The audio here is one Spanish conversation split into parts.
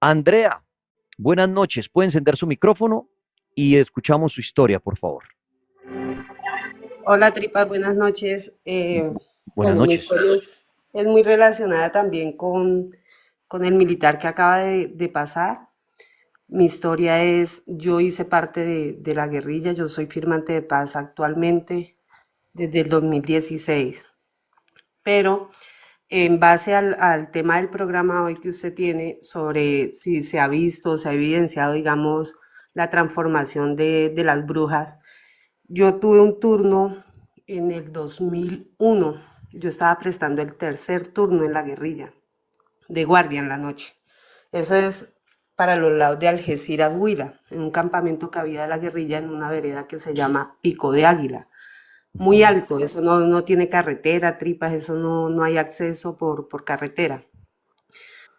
Andrea, buenas noches. ¿Puede encender su micrófono y escuchamos su historia, por favor? Hola, tripas, buenas noches. Buenas Bueno, mi noches. historia es muy relacionada también con el militar que acaba de pasar. Mi historia es, yo hice parte de la guerrilla, yo soy firmante de paz actualmente desde el 2016, pero en base al tema del programa hoy que usted tiene sobre si se ha visto, se ha evidenciado, digamos, la transformación de las brujas. Yo tuve un turno en el 2001. Yo estaba prestando el tercer turno en la guerrilla, de guardia en la noche. Eso es para los lados de Algeciras, Huila, en un campamento que había de la guerrilla en una vereda que se llama Pico de Águila. Muy Ujú. alto, eso no tiene carretera, tripas, eso no hay acceso por carretera.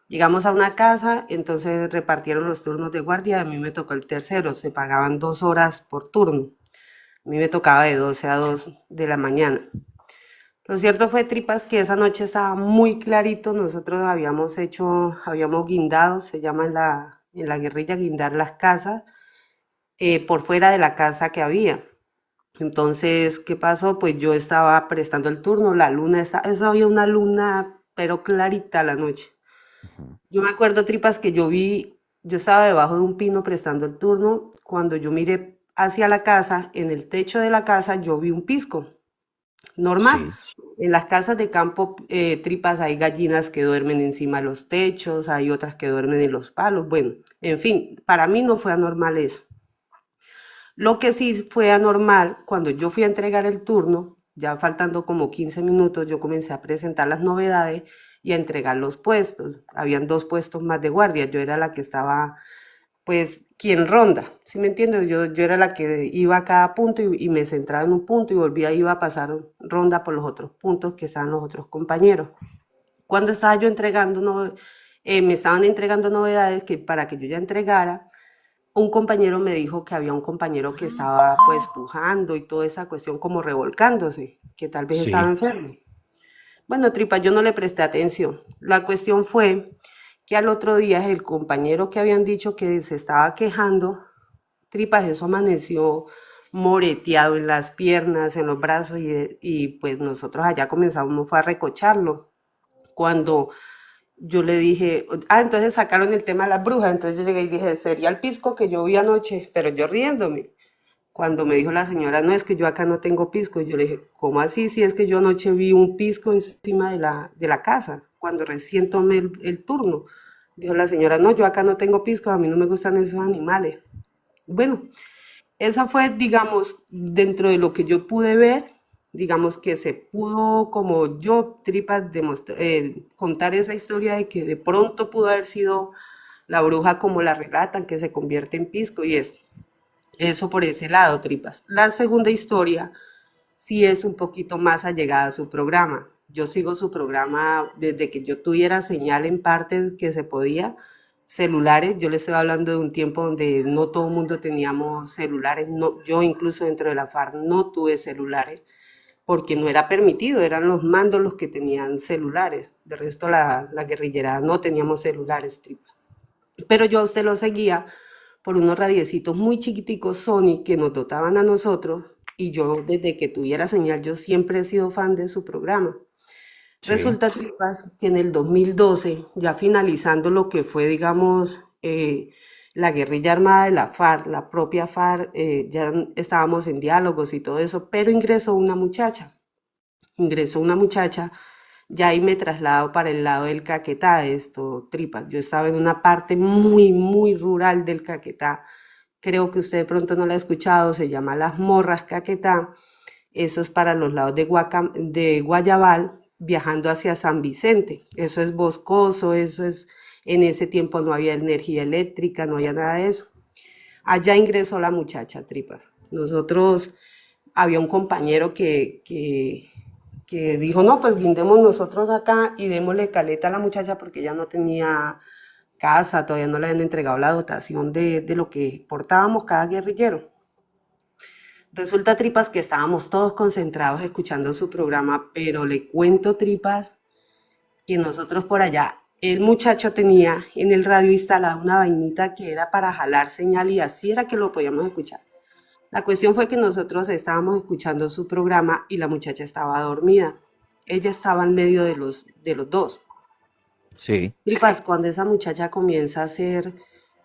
Llegamos a una casa, entonces repartieron los turnos de guardia, a mí me tocó el tercero, se pagaban 2 horas por turno. A mí me tocaba de 12 a 2 de la mañana. Lo cierto fue, tripas, que esa noche estaba muy clarito. Nosotros habíamos guindado, se llama en la guerrilla guindar las casas, por fuera de la casa que había. Entonces, ¿qué pasó? Pues yo estaba prestando el turno, eso había una luna, pero clarita la noche. Ujú. Yo me acuerdo, tripas, que yo estaba debajo de un pino prestando el turno. Cuando yo miré hacia la casa, en el techo de la casa, yo vi un pisco. Normal. Sí. En las casas de campo, tripas, hay gallinas que duermen encima de los techos, hay otras que duermen en los palos. Bueno, en fin, para mí no fue anormal eso. Lo que sí fue anormal, cuando yo fui a entregar el turno, ya faltando como 15 minutos, yo comencé a presentar las novedades y a entregar los puestos. Habían 2 puestos más de guardia, yo era la que estaba, pues, quien ronda, ¿sí me entiendes? Yo era la que iba a cada punto y me centraba en un punto y volvía, iba a pasar ronda por los otros puntos que estaban los otros compañeros. Cuando estaba yo entregando, me estaban entregando novedades que para que yo ya entregara, un compañero me dijo que había un compañero que estaba pues pujando y toda esa cuestión como revolcándose, que tal vez estaba Sí. enfermo. Bueno, tripa, yo no le presté atención. La cuestión fue que al otro día el compañero que habían dicho que se estaba quejando, tripas, eso amaneció moreteado en las piernas, en los brazos y pues nosotros allá comenzamos fue a recocharlo. Cuando yo le dije, entonces sacaron el tema de las brujas, entonces yo llegué y dije, sería el pisco que yo vi anoche, pero yo riéndome. Cuando me dijo la señora, no, es que yo acá no tengo pisco, y yo le dije, ¿cómo así? Si es que yo anoche vi un pisco encima de la casa, cuando recién tomé el turno. Dijo la señora, no, yo acá no tengo pisco, a mí no me gustan esos animales. Bueno, esa fue, digamos, dentro de lo que yo pude ver, digamos que se pudo, como yo, tripas, contar esa historia de que de pronto pudo haber sido la bruja como la relatan, que se convierte en pisco y eso por ese lado, tripas. La segunda historia sí es un poquito más allegada a su programa. Yo sigo su programa desde que yo tuviera señal en partes que se podía. Celulares, yo le estoy hablando de un tiempo donde no todo el mundo teníamos celulares. No, yo incluso dentro de la FARC no tuve celulares porque no era permitido, eran los mandos los que tenían celulares. De resto la guerrillera no teníamos celulares, tripa. Pero yo a usted lo seguía por unos radiecitos muy chiquiticos Sony que nos dotaban a nosotros y yo desde que tuviera señal yo siempre he sido fan de su programa. Sí. Resulta, tripas, que en el 2012, ya finalizando lo que fue, digamos, la guerrilla armada de la FARC, la propia FARC, ya estábamos en diálogos y todo eso, pero ingresó una muchacha, ya ahí me traslado para el lado del Caquetá, esto, tripas. Yo estaba en una parte muy, muy rural del Caquetá. Creo que usted de pronto no la ha escuchado, se llama Las Morras Caquetá. Eso es para los lados de Guayabal, viajando hacia San Vicente. Eso es boscoso, en ese tiempo no había energía eléctrica, no había nada de eso. Allá ingresó la muchacha, tripas. Había un compañero que dijo, no, pues guindemos nosotros acá y démosle caleta a la muchacha porque ella no tenía casa, todavía no le habían entregado la dotación de lo que portábamos cada guerrillero. Resulta, tripas, que estábamos todos concentrados escuchando su programa, pero le cuento, tripas, que nosotros por allá El muchacho tenía en el radio instalada una vainita que era para jalar señal y así era que lo podíamos escuchar. La cuestión fue que nosotros estábamos escuchando su programa y la muchacha estaba dormida. Ella estaba en medio de los dos. Sí, Tripas, cuando esa muchacha comienza a ser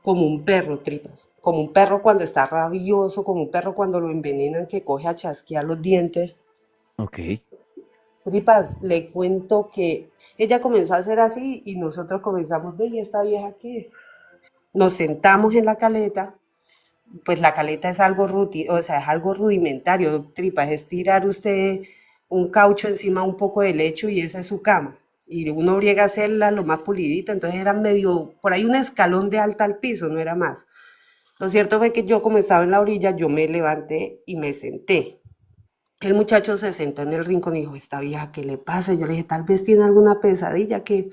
como un perro, Tripas, como un perro cuando está rabioso, como un perro cuando lo envenenan que coge a chasquear los dientes. ok, Tripas, le cuento que ella comenzó a hacer así y nosotros comenzamos, ve, ¿y esta vieja qué? Nos sentamos en la caleta, pues la caleta es algo o sea, es algo rudimentario, Tripas, es tirar usted un caucho encima un poco de lecho y esa es su cama. Y uno briega a hacerla lo más pulidita, entonces era medio, por ahí un escalón de alta al piso, no era más. Lo cierto fue que yo como estaba en la orilla, yo me levanté y me senté. El muchacho se sentó en el rincón y dijo, esta vieja, ¿qué le pasa? Yo le dije, tal vez tiene alguna pesadilla que...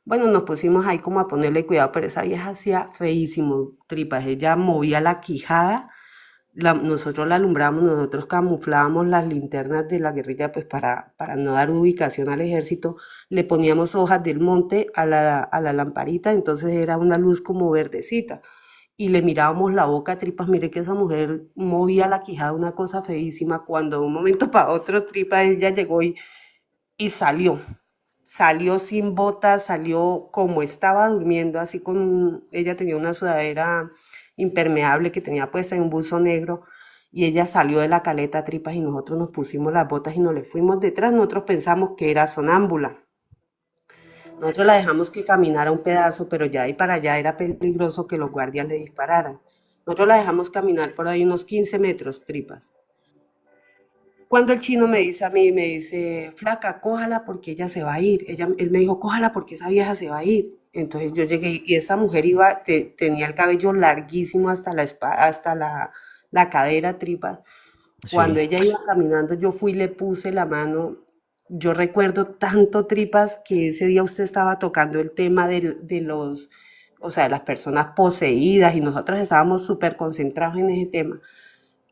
Bueno, nos pusimos ahí como a ponerle cuidado, pero esa vieja hacía feísimo, Tripas. Ella movía la quijada, nosotros la alumbramos, nosotros camuflábamos las linternas de la guerrilla, pues para no dar ubicación al ejército, le poníamos hojas del monte a la lamparita, entonces era una luz como verdecita y le mirábamos la boca, Tripas, mire que esa mujer movía la quijada, una cosa feísima, cuando de un momento para otro, Tripas, ella llegó y salió sin botas, salió como estaba durmiendo, así ella tenía una sudadera impermeable que tenía puesta en un buzo negro, y ella salió de la caleta, Tripas, y nosotros nos pusimos las botas y nos le fuimos detrás, nosotros pensamos que era sonámbula. Nosotros la dejamos que caminara un pedazo, pero ya ahí para allá era peligroso que los guardias le dispararan. Nosotros la dejamos caminar por ahí unos 15 metros, Tripas. Cuando el chino me dice a mí, me dice, flaca, cójala porque ella se va a ir. Él me dijo, cójala porque esa vieja se va a ir. Entonces yo llegué y esa mujer tenía el cabello larguísimo hasta la cadera, Tripas. Cuando sí, ella iba caminando, yo fui y le puse la mano. Yo recuerdo tanto, Tripas, que ese día usted estaba tocando el tema o sea, de las personas poseídas y nosotros estábamos súper concentrados en ese tema.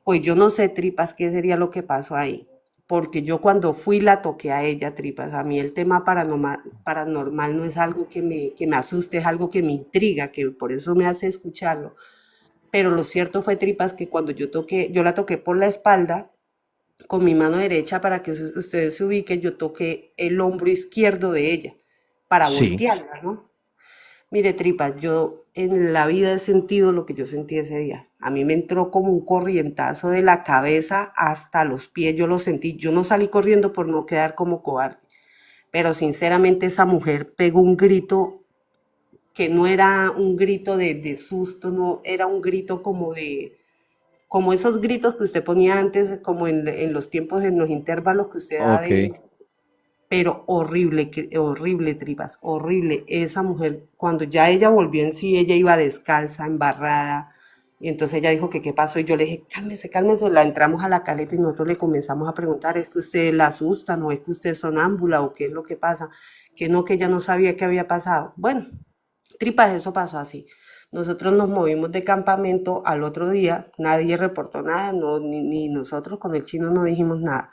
Pues yo no sé, Tripas, qué sería lo que pasó ahí. Porque yo cuando fui la toqué a ella, Tripas. A mí el tema paranormal no es algo que me asuste, es algo que me intriga, que por eso me hace escucharlo. Pero lo cierto fue, Tripas, que cuando yo la toqué por la espalda, con mi mano derecha, para que ustedes se ubiquen, yo toqué el hombro izquierdo de ella, para sí. voltearla, ¿no? Mire, Tripas, yo en la vida he sentido lo que yo sentí ese día. A mí me entró como un corrientazo de la cabeza hasta los pies, yo lo sentí. Yo no salí corriendo por no quedar como cobarde, pero sinceramente esa mujer pegó un grito que no era un grito de susto, no, era un grito como esos gritos que usted ponía antes, como en los tiempos, en los intervalos que usted da Ok, de, pero horrible, horrible, Tripas, horrible. Esa mujer, cuando ya ella volvió en sí, ella iba descalza, embarrada, y entonces ella dijo que qué pasó, y yo le dije, cálmese, cálmese, la entramos a la caleta y nosotros le comenzamos a preguntar, ¿es que usted la asusta, no es que usted es sonámbula o qué es lo que pasa? Que no, que ella no sabía qué había pasado. Bueno, Tripas, eso pasó así. Nosotros nos movimos de campamento al otro día, nadie reportó nada, no, ni nosotros con el chino no dijimos nada.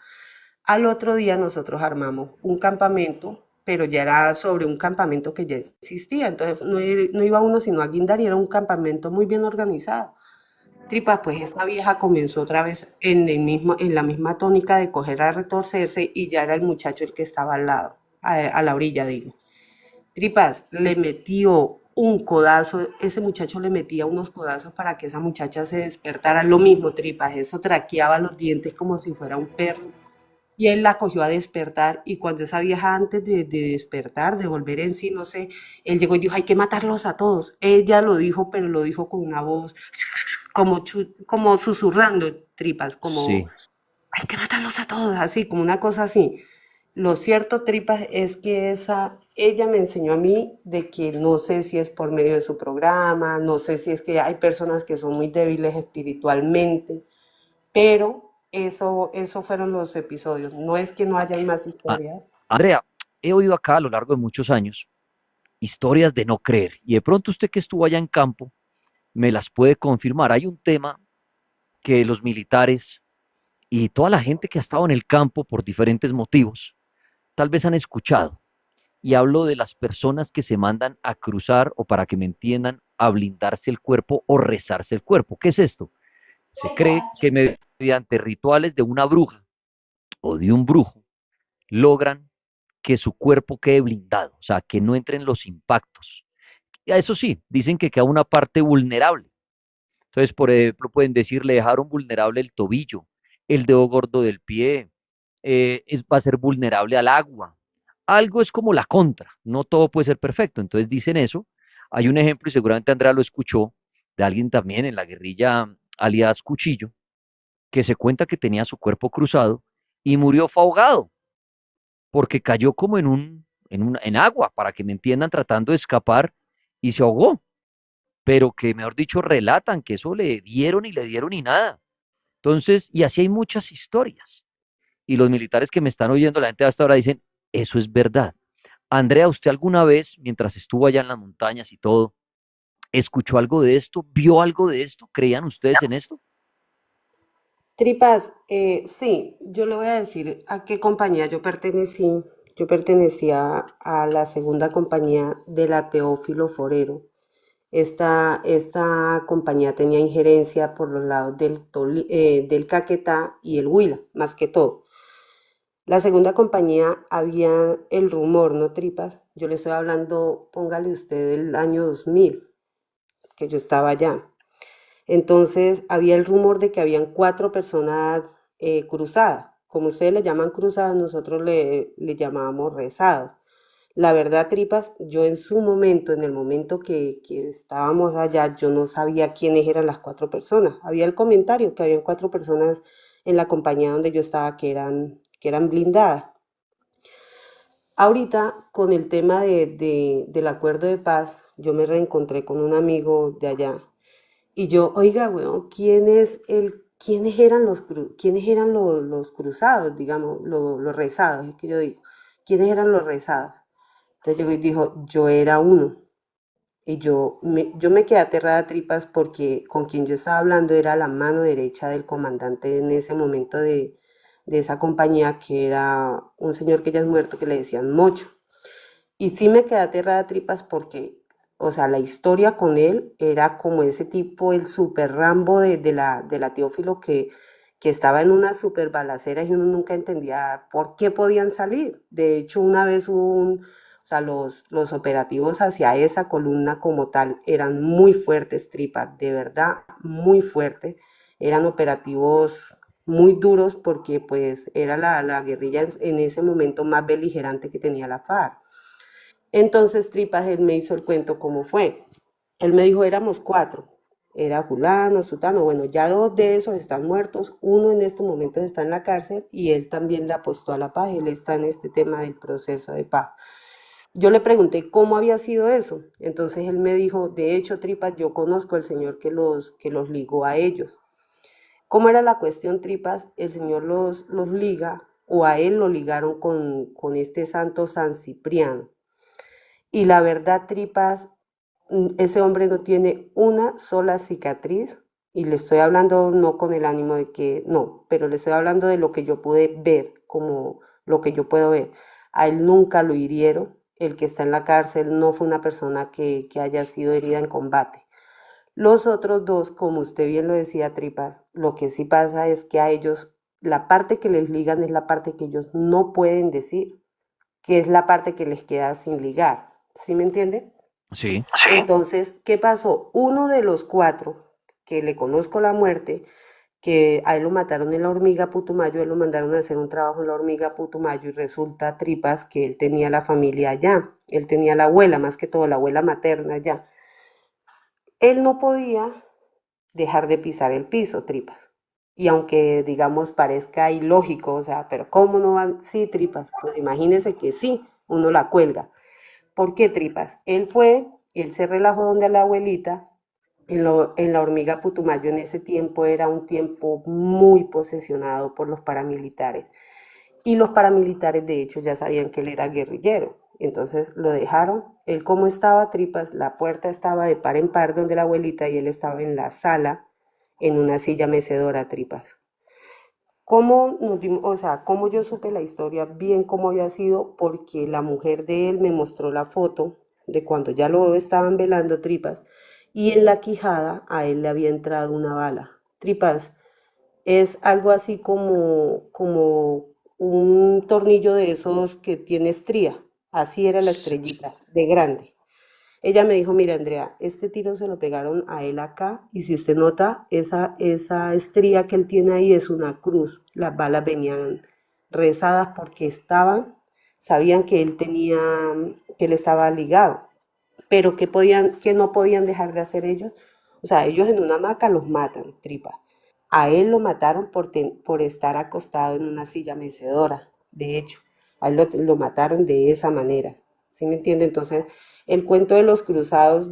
Al otro día nosotros armamos un campamento, pero ya era sobre un campamento que ya existía, entonces no iba uno sino a guindar y era un campamento muy bien organizado. Tripas, pues esta vieja comenzó otra vez en la misma tónica de coger a retorcerse y ya era el muchacho el que estaba al lado, a la orilla, digo. Tripas le metió un codazo, ese muchacho le metía unos codazos para que esa muchacha se despertara. Lo mismo, Tripas, eso traqueaba los dientes como si fuera un perro. Y él la cogió a despertar y cuando esa vieja antes de despertar, de volver en sí, no sé, él llegó y dijo, hay que matarlos a todos. Ella lo dijo, pero lo dijo con una voz como susurrando, Tripas, como sí. hay que matarlos a todos, así, como una cosa así. Lo cierto, Tripas, es que ella me enseñó a mí de que no sé si es por medio de su programa, no sé si es que hay personas que son muy débiles espiritualmente, pero eso fueron los episodios. No es que no hayan más Ah, historias. Andrea, he oído acá a lo largo de muchos años historias de no creer y de pronto usted que estuvo allá en campo me las puede confirmar. Hay un tema que los militares y toda la gente que ha estado en el campo por diferentes motivos tal vez han escuchado y hablo de las personas que se mandan a cruzar o para que me entiendan, a blindarse el cuerpo o rezarse el cuerpo. ¿Qué es esto? Se cree que mediante rituales de una bruja o de un brujo logran que su cuerpo quede blindado, o sea, que no entren los impactos. Y a eso sí, dicen que queda una parte vulnerable. Entonces, por ejemplo, pueden decir, le dejaron vulnerable el tobillo, el dedo gordo del pie, va a ser vulnerable al agua. Algo es como la contra, no todo puede ser perfecto. Entonces dicen eso. Hay un ejemplo, y seguramente Andrea lo escuchó, de alguien también en la guerrilla alias Cuchillo, que se cuenta que tenía su cuerpo cruzado y murió fue ahogado, porque cayó como en agua, para que me entiendan, tratando de escapar y se ahogó. Pero que, mejor dicho, relatan que eso le dieron y le dieron y nada. Entonces, y así hay muchas historias. Y los militares que me están oyendo, la gente hasta ahora dicen, eso es verdad. Andrea, ¿usted alguna vez, mientras estuvo allá en las montañas y todo, escuchó algo de esto? ¿Vio algo de esto? ¿Creían ustedes en esto? Tripas, sí, yo le voy a decir a qué compañía yo pertenecí. Yo pertenecía a la segunda compañía de la Teófilo Forero. Esta compañía tenía injerencia por los lados del Caquetá y el Huila, más que todo. La segunda compañía había el rumor, ¿no, Tripas? Yo le estoy hablando, póngale usted del año 2000, que yo estaba allá. Entonces había el rumor de que habían 4 personas cruzadas. Como ustedes le llaman cruzadas, nosotros le llamábamos rezados. La verdad, Tripas, yo en su momento, en el momento que estábamos allá, yo no sabía quiénes eran las 4 personas. Había el comentario que habían 4 personas en la compañía donde yo estaba que eran blindadas. Ahorita, con el tema del acuerdo de paz, yo me reencontré con un amigo de allá y yo, oiga, weón, quiénes eran los cruzados, digamos, los rezados? Es que yo digo, ¿quiénes eran los rezados? Entonces llegó y dijo, yo era uno. Y yo me quedé aterrada a tripas porque con quien yo estaba hablando era la mano derecha del comandante en ese momento de esa compañía, que era un señor que ya es muerto, que le decían Mocho. Y sí me quedé aterrada a tripas porque, o sea, la historia con él era como ese tipo, el super Rambo de la Teófilo, que estaba en una super balacera y uno nunca entendía por qué podían salir. De hecho, una vez o sea, los operativos hacia esa columna como tal eran muy fuertes, tripas, de verdad, muy fuertes. Eran operativos muy duros porque pues era la guerrilla en ese momento más beligerante que tenía la FARC. Entonces Tripas, él me hizo el cuento cómo fue. Él me dijo, éramos 4. Era Julano, Sutano, bueno, ya 2 de esos están muertos, uno en estos momentos está en la cárcel y él también le apostó a la paz, él está en este tema del proceso de paz. Yo le pregunté cómo había sido eso, entonces él me dijo, de hecho, Tripas, yo conozco al señor que los ligó a ellos. ¿Cómo era la cuestión, Tripas? El señor los liga, o a él lo ligaron con este santo San Cipriano. Y la verdad, Tripas, ese hombre no tiene una sola cicatriz. Y le estoy hablando no con el ánimo de que, no, pero le estoy hablando de lo que yo pude ver, como lo que yo puedo ver. A él nunca lo hirieron. El que está en la cárcel no fue una persona que haya sido herida en combate. Los otros dos, como usted bien lo decía, Tripas, lo que sí pasa es que a ellos, la parte que les ligan es la parte que ellos no pueden decir, que es la parte que les queda sin ligar. ¿Sí me entiende? Sí, Sí. Entonces, ¿qué pasó? Uno de los 4, que le conozco la muerte, que a él lo mataron en la hormiga Putumayo, él lo mandaron a hacer un trabajo en la hormiga Putumayo y resulta, Tripas, que él tenía la familia allá, él tenía la abuela, más que todo la abuela materna allá. Él no podía dejar de pisar el piso, Tripas. Y aunque, digamos, parezca ilógico, o sea, pero ¿cómo no van? Sí, Tripas, pues imagínese que sí, uno la cuelga. ¿Por qué, Tripas? Él se relajó donde la abuelita, en la hormiga Putumayo en ese tiempo era un tiempo muy posesionado por los paramilitares. Y los paramilitares, de hecho, ya sabían que él era guerrillero. Entonces lo dejaron. Él, como estaba, Tripas, la puerta estaba de par en par donde la abuelita y él estaba en la sala, en una silla mecedora, Tripas. ¿Cómo nos dimos, o sea, cómo yo supe la historia bien cómo había sido? Porque la mujer de él me mostró la foto de cuando ya lo estaban velando Tripas y en la quijada a él le había entrado una bala. Tripas es algo así como un tornillo de esos que tiene estría. Así era la estrellita, de grande. Ella me dijo, mira Andrea, este tiro se lo pegaron a él acá y si usted nota, esa estría que él tiene ahí es una cruz. Las balas venían rezadas porque sabían que él tenía, que él estaba ligado, pero que no podían dejar de hacer ellos. O sea, ellos en una hamaca los matan, tripa. A él lo mataron por estar acostado en una silla mecedora, de hecho. A él lo mataron de esa manera. ¿Sí me entiende? Entonces, el cuento de los cruzados,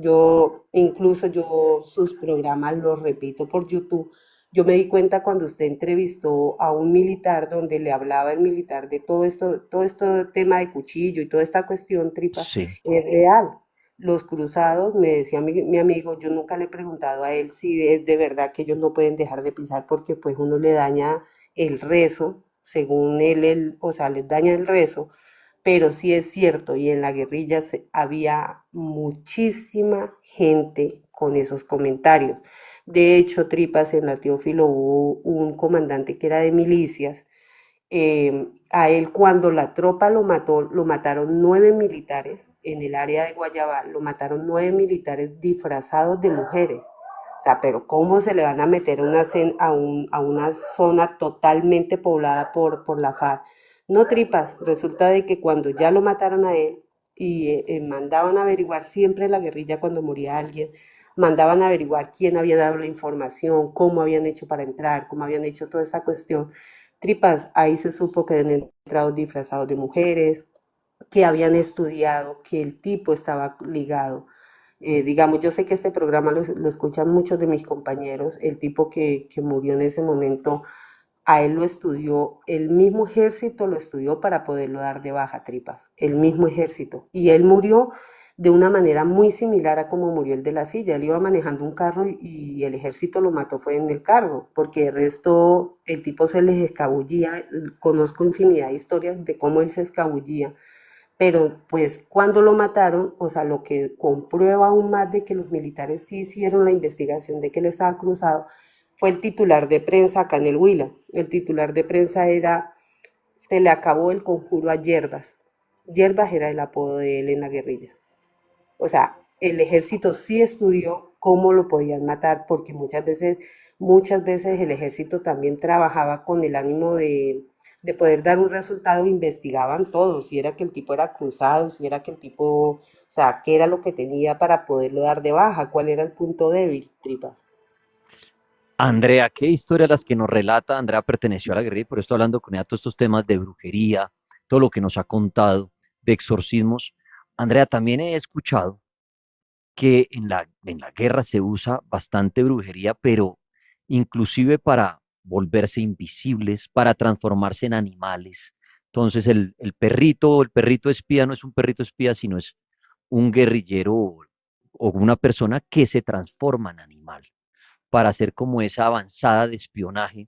incluso yo sus programas los repito por YouTube. Yo me di cuenta cuando usted entrevistó a un militar donde le hablaba el militar de todo esto tema de cuchillo y toda esta cuestión tripa, Sí. es real. Los cruzados, me decía mi amigo, yo nunca le he preguntado a él si es de verdad que ellos no pueden dejar de pisar porque pues uno le daña el rezo, según él, o sea, les daña el rezo, pero sí es cierto, y en la guerrilla había muchísima gente con esos comentarios. De hecho, Tripas, en la Teófilo hubo un comandante que era de milicias. A él cuando la tropa lo mató, lo mataron 9 militares en el área de Guayabal, lo mataron 9 militares disfrazados de mujeres. O sea, pero ¿cómo se le van a meter a una zona totalmente poblada por la FARC? No, Tripas, resulta de que cuando ya lo mataron a él y mandaban a averiguar siempre la guerrilla cuando moría alguien, mandaban a averiguar quién había dado la información, cómo habían hecho para entrar, cómo habían hecho toda esa cuestión. Tripas, ahí se supo que habían entrado disfrazados de mujeres, que habían estudiado, que el tipo estaba ligado. Digamos, yo sé que este programa lo escuchan muchos de mis compañeros, el tipo que murió en ese momento, a él lo estudió, el mismo ejército lo estudió para poderlo dar de baja, Tripas, el mismo ejército. Y él murió de una manera muy similar a como murió el de la silla. Él iba manejando un carro y el ejército lo mató fue en el carro, porque el resto, el tipo se les escabullía. Conozco infinidad de historias de cómo él se escabullía, pero pues cuando lo mataron, o sea, lo que comprueba aún más de que los militares sí hicieron la investigación de que él estaba cruzado, fue el titular de prensa acá en el Huila. El titular de prensa era, se le acabó el conjuro a Yerbas. Yerbas era el apodo de él en la guerrilla. O sea, el ejército sí estudió cómo lo podían matar, porque muchas veces el ejército también trabajaba con el ánimo de poder dar un resultado, investigaban todo, si era que el tipo era cruzado, si era que el tipo, o sea, qué era lo que tenía para poderlo dar de baja, cuál era el punto débil, Tripas. Andrea, qué historias las que nos relata. Andrea perteneció a la guerrilla, y por esto hablando con ella todos estos temas de brujería, todo lo que nos ha contado, de exorcismos. Andrea, también he escuchado que en la guerra se usa bastante brujería, pero inclusive para volverse invisibles, para transformarse en animales. Entonces el perrito espía no es un perrito espía, sino es un guerrillero o una persona que se transforma en animal para hacer como esa avanzada de espionaje.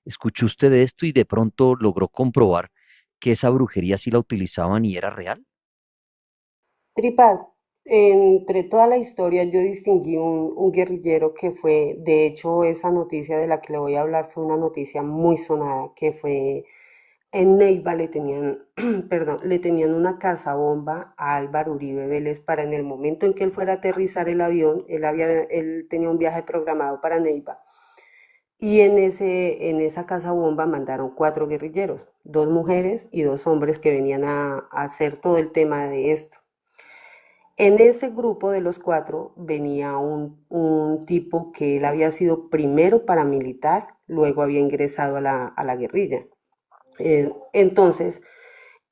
¿Escuchó usted de esto y de pronto logró comprobar que esa brujería sí la utilizaban y era real? Tripas, entre toda la historia yo distinguí un guerrillero que fue, de hecho, esa noticia de la que le voy a hablar fue una noticia muy sonada, que fue en Neiva le tenían, perdón, le tenían una cazabomba a Álvaro Uribe Vélez para en el momento en que él fuera a aterrizar el avión, él tenía un viaje programado para Neiva. Y en esa cazabomba mandaron 4 guerrilleros, 2 mujeres y 2 hombres que venían a hacer todo el tema de esto. En ese grupo de los 4 venía un tipo que él había sido primero paramilitar, luego había ingresado a la guerrilla. Entonces,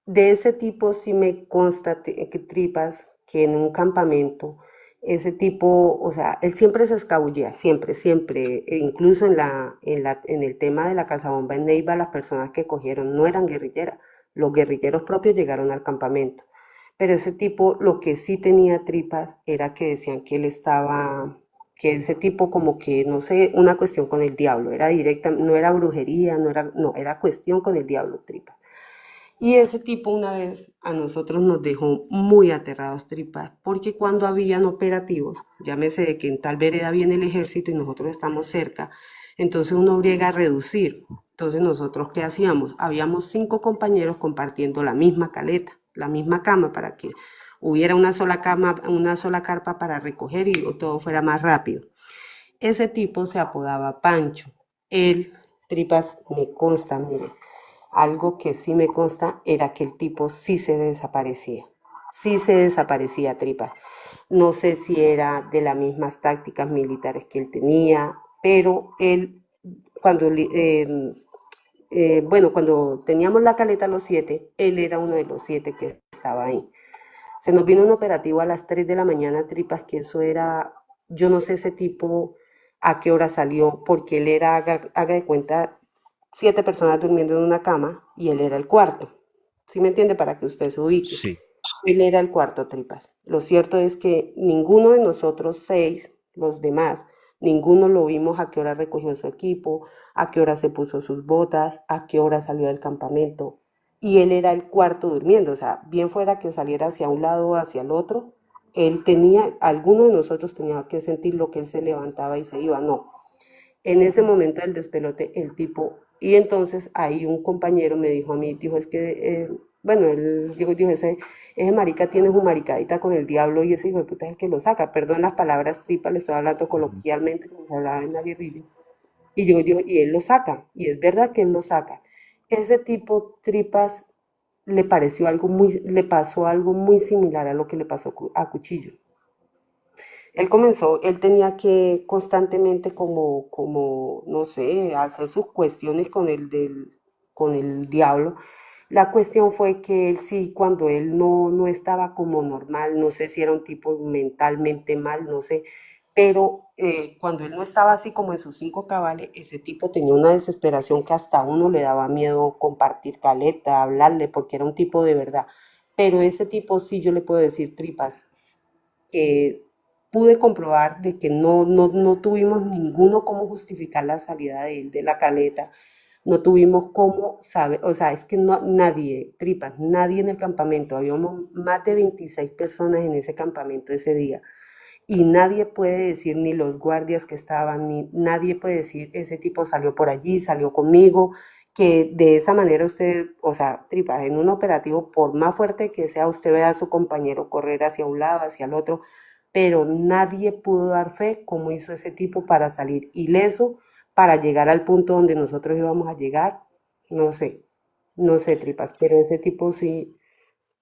de ese tipo sí me consta que Tripas, que en un campamento, ese tipo, o sea, él siempre se escabullía, siempre, siempre, e incluso en el tema de la cazabomba en Neiva, las personas que cogieron no eran guerrilleras, los guerrilleros propios llegaron al campamento. Pero ese tipo, lo que sí tenía Tripas era que decían que él estaba que ese tipo como que, no sé, una cuestión con el diablo, era directa, no era brujería, no, era cuestión con el diablo, Tripas. Y ese tipo una vez a nosotros nos dejó muy aterrados, Tripas, porque cuando habían operativos, llámese de que en tal vereda viene el ejército y nosotros estamos cerca, entonces uno obliga a reducir. Entonces nosotros, ¿qué hacíamos? Habíamos 5 compañeros compartiendo la misma caleta, la misma cama, para que hubiera una sola cama, una sola carpa para recoger y todo fuera más rápido. Ese tipo se apodaba Pancho. Él, Tripas, me consta, mire, algo que sí me consta era que el tipo sí se desaparecía. Sí se desaparecía, Tripas. No sé si era de las mismas tácticas militares que él tenía, pero él, cuando, bueno, cuando teníamos la caleta los 7, él era uno de los 7 que estaba ahí. Se nos vino un operativo a las 3 de la mañana, Tripas, que eso era, yo no sé ese tipo a qué hora salió, porque él era, haga de cuenta, 7 personas durmiendo en una cama y él era el cuarto. ¿Sí me entiende? Para que usted se ubique. Sí. Él era el cuarto, Tripas. Lo cierto es que ninguno de nosotros 6, los demás, ninguno lo vimos a qué hora recogió su equipo, a qué hora se puso sus botas, a qué hora salió del campamento. Y él era el cuarto durmiendo, o sea, bien fuera que saliera hacia un lado o hacia el otro, él tenía, alguno de nosotros tenía que sentir lo que él se levantaba y se iba, no. En ese momento del despelote, el tipo, y entonces ahí un compañero me dijo a mí, dijo, es que, bueno, él dijo, ese marica tiene su maricadita con el diablo y ese hijo de puta es el que lo saca. Perdón las palabras tripas, le estoy hablando Ujú. coloquialmente como se hablaba en la guerrilla. Y yo digo, y él lo saca, y es verdad que él lo saca. Ese tipo tripas le pareció algo muy, le pasó algo muy similar a lo que le pasó a Cuchillo. Él comenzó, él tenía que constantemente como, no sé, hacer sus cuestiones con el diablo. La cuestión fue que él sí, cuando él no estaba como normal, no sé si era un tipo mentalmente mal, no sé, pero cuando él no estaba así como en sus 5 cabales, ese tipo tenía una desesperación que hasta a uno le daba miedo compartir caleta, hablarle, porque era un tipo de verdad. Pero ese tipo sí, yo le puedo decir tripas, que pude comprobar de que no tuvimos ninguno cómo justificar la salida de él de la caleta, no tuvimos cómo saber, o sea, es que no, nadie, tripas, nadie en el campamento, habíamos más de 26 personas en ese campamento ese día, y nadie puede decir, ni los guardias que estaban, ni nadie puede decir, ese tipo salió por allí, salió conmigo, que de esa manera usted, o sea, tripas, en un operativo, por más fuerte que sea, usted ve a su compañero correr hacia un lado, hacia el otro, pero nadie pudo dar fe cómo hizo ese tipo para salir ileso, para llegar al punto donde nosotros íbamos a llegar, no sé, no sé, tripas, pero ese tipo sí,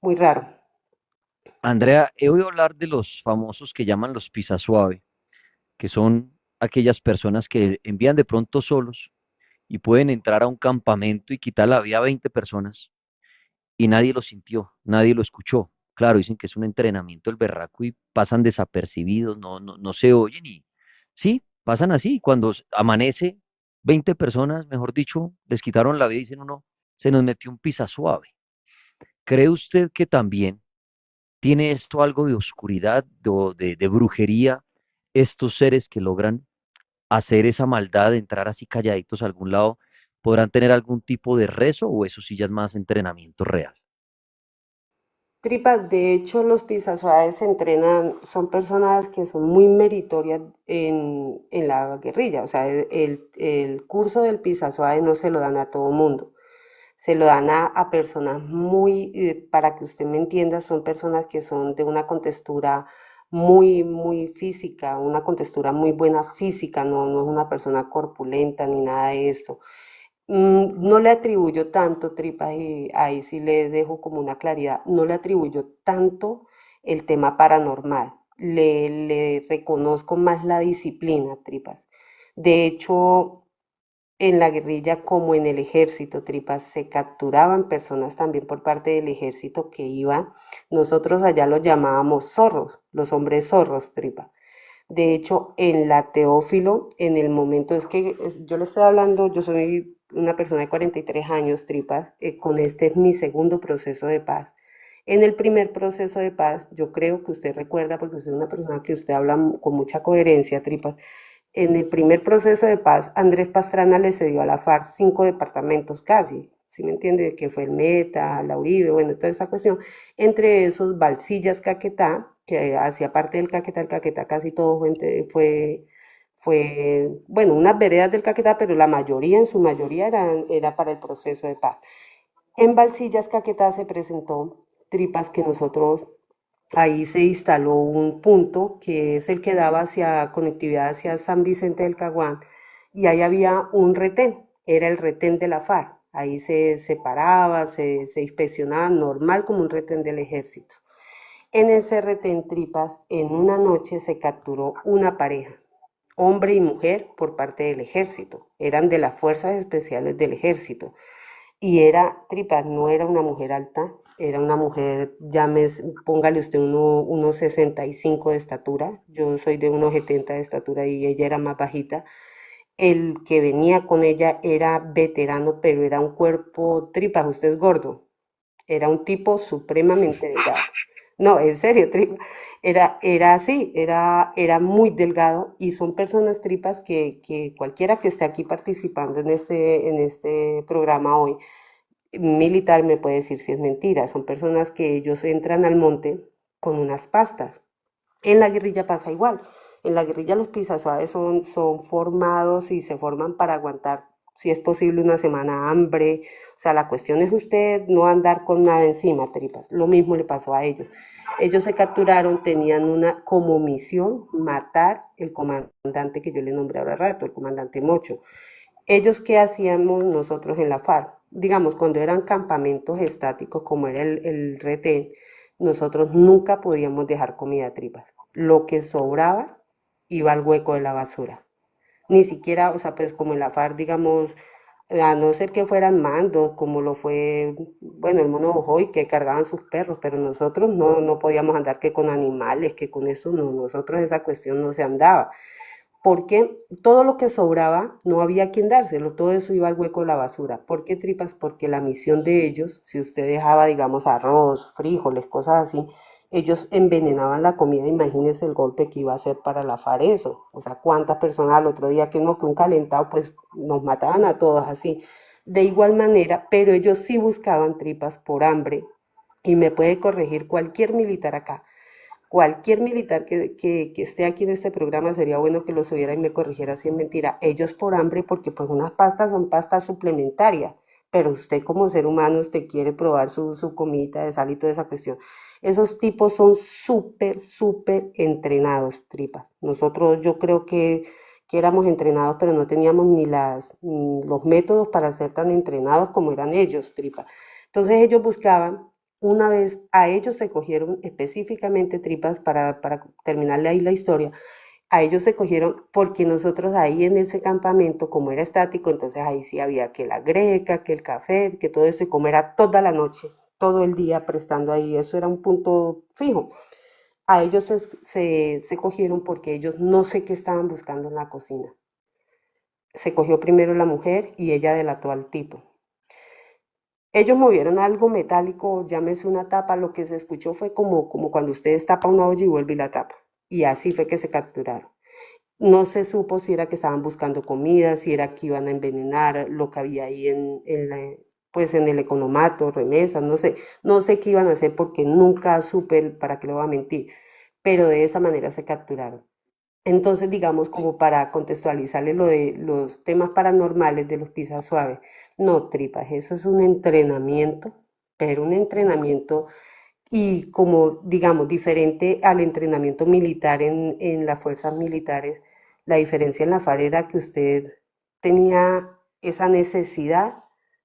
muy raro. Andrea, he oído hablar de los famosos que llaman los pisa suave, que son aquellas personas que envían de pronto solos y pueden entrar a un campamento y quitar la vida a 20 personas y nadie lo sintió, nadie lo escuchó. Claro, dicen que es un entrenamiento el berraco y pasan desapercibidos, no se oyen y sí, pasan así. Cuando amanece, 20 personas, mejor dicho, les quitaron la vida y dicen uno, se nos metió un pisa suave. ¿Cree usted que también tiene esto algo de oscuridad, de brujería, estos seres que logran hacer esa maldad de entrar así calladitos a algún lado? ¿Podrán tener algún tipo de rezo o eso sí ya es más entrenamiento real? Tripas, de hecho, los pisasuaves se entrenan, son personas que son muy meritorias en la guerrilla. O sea, el curso del pisasuave no se lo dan a todo mundo. Se lo dan a personas muy, para que usted me entienda, son personas que son de una contextura muy, muy física, una contextura muy buena física, no es una persona corpulenta ni nada de esto. No le atribuyo tanto, tripas, y ahí sí le dejo como una claridad, no le atribuyo tanto el tema paranormal, le reconozco más la disciplina, tripas. De hecho, en la guerrilla como en el ejército, tripas, se capturaban personas también por parte del ejército que iban, nosotros allá los llamábamos zorros, los hombres zorros, tripas. De hecho, en la Teófilo, en el momento, es que yo le estoy hablando, yo soy una persona de 43 años, tripas, con este es mi segundo proceso de paz. En el primer proceso de paz, yo creo que usted recuerda, porque usted es una persona que usted habla con mucha coherencia, Tripas, en el primer proceso de paz, Andrés Pastrana le cedió a la FARC 5 departamentos casi, ¿sí me entiende? Que fue el Meta, la Uribe, bueno, toda esa cuestión. Entre esos, Balsillas Caquetá, que hacía parte del Caquetá, el Caquetá casi todo bueno, unas veredas del Caquetá, pero la mayoría, en su mayoría, era para el proceso de paz. En Balsillas Caquetá se presentó Tripas que nosotros, ahí se instaló un punto que es el que daba hacia conectividad hacia San Vicente del Caguán y ahí había un retén, era el retén de la FARC. Ahí se separaba, se inspeccionaba normal como un retén del ejército. En ese retén Tripas, en una noche se capturó una pareja, hombre y mujer, por parte del ejército. Eran de las fuerzas especiales del ejército. Y Tripas, no era una mujer alta, era una mujer, póngale usted unos 65 de estatura, yo soy de unos 70 de estatura y ella era más bajita. El que venía con ella era veterano, pero era un cuerpo, Tripas, usted es gordo, era un tipo supremamente delgado. No, en serio, Tripas, era así, era muy delgado y son personas, Tripas, que cualquiera que esté aquí participando en este programa hoy, militar, me puede decir si es mentira. Son personas que ellos entran al monte con unas pastas. En la guerrilla pasa igual. En la guerrilla los pisasuaves son formados y se forman para aguantar, si es posible, una semana hambre. O sea, la cuestión es usted no andar con nada encima, Tripas. Lo mismo le pasó a ellos. Ellos se capturaron, tenían como misión matar el comandante que yo le nombré ahora rato, el comandante Mocho. Ellos, ¿qué hacíamos nosotros en la FARC? Digamos, cuando eran campamentos estáticos, como era el retén, nosotros nunca podíamos dejar comida, Tripas. Lo que sobraba iba al hueco de la basura. Ni siquiera, o sea, pues como en la FARC, digamos, a no ser que fueran mandos, como lo fue, bueno, el mono Ojoy, que cargaban sus perros, pero nosotros no podíamos andar que con animales, que con eso no, nosotros esa cuestión no se andaba, porque todo lo que sobraba no había quien dárselo, todo eso iba al hueco de la basura. ¿Por qué, Tripas? Porque la misión de ellos, si usted dejaba, digamos, arroz, frijoles, cosas así, ellos envenenaban la comida. Imagínese el golpe que iba a ser para la FARC eso. O sea, cuántas personas al otro día que no, que un calentado, pues nos mataban a todos así. De igual manera, pero ellos sí buscaban, Tripas, por hambre, y me puede corregir cualquier militar acá. Cualquier militar que esté aquí en este programa sería bueno que los oyera y me corrigiera si es mentira. Ellos por hambre, porque pues unas pastas son pastas suplementarias, pero usted como ser humano, usted quiere probar su comidita de sal y toda esa cuestión. Esos tipos son súper, súper entrenados, Tripas. Nosotros yo creo que éramos entrenados, pero no teníamos ni los métodos para ser tan entrenados como eran ellos, Tripas. Entonces ellos buscaban, una vez a ellos se cogieron específicamente, Tripas, para terminarle ahí la historia, a ellos se cogieron porque nosotros ahí en ese campamento, como era estático, entonces ahí sí había que la greca, que el café, que todo eso, y como era toda la noche, todo el día prestando ahí, eso era un punto fijo. A ellos se cogieron porque ellos no sé qué estaban buscando en la cocina. Se cogió primero la mujer y ella delató al tipo. Ellos movieron algo metálico, llámese una tapa, lo que se escuchó fue como cuando ustedes tapan una olla y vuelve y la tapa. Y así fue que se capturaron. No se supo si era que estaban buscando comida, si era que iban a envenenar lo que había ahí pues en el economato, remesas, no sé qué iban a hacer porque nunca supe para qué le voy a mentir, pero de esa manera se capturaron. Entonces, digamos, como para contextualizarle lo de los temas paranormales de los pisas suaves, no, Tripas, eso es un entrenamiento, pero un entrenamiento y como, digamos, diferente al entrenamiento militar en las fuerzas militares, la diferencia en la FARC era que usted tenía esa necesidad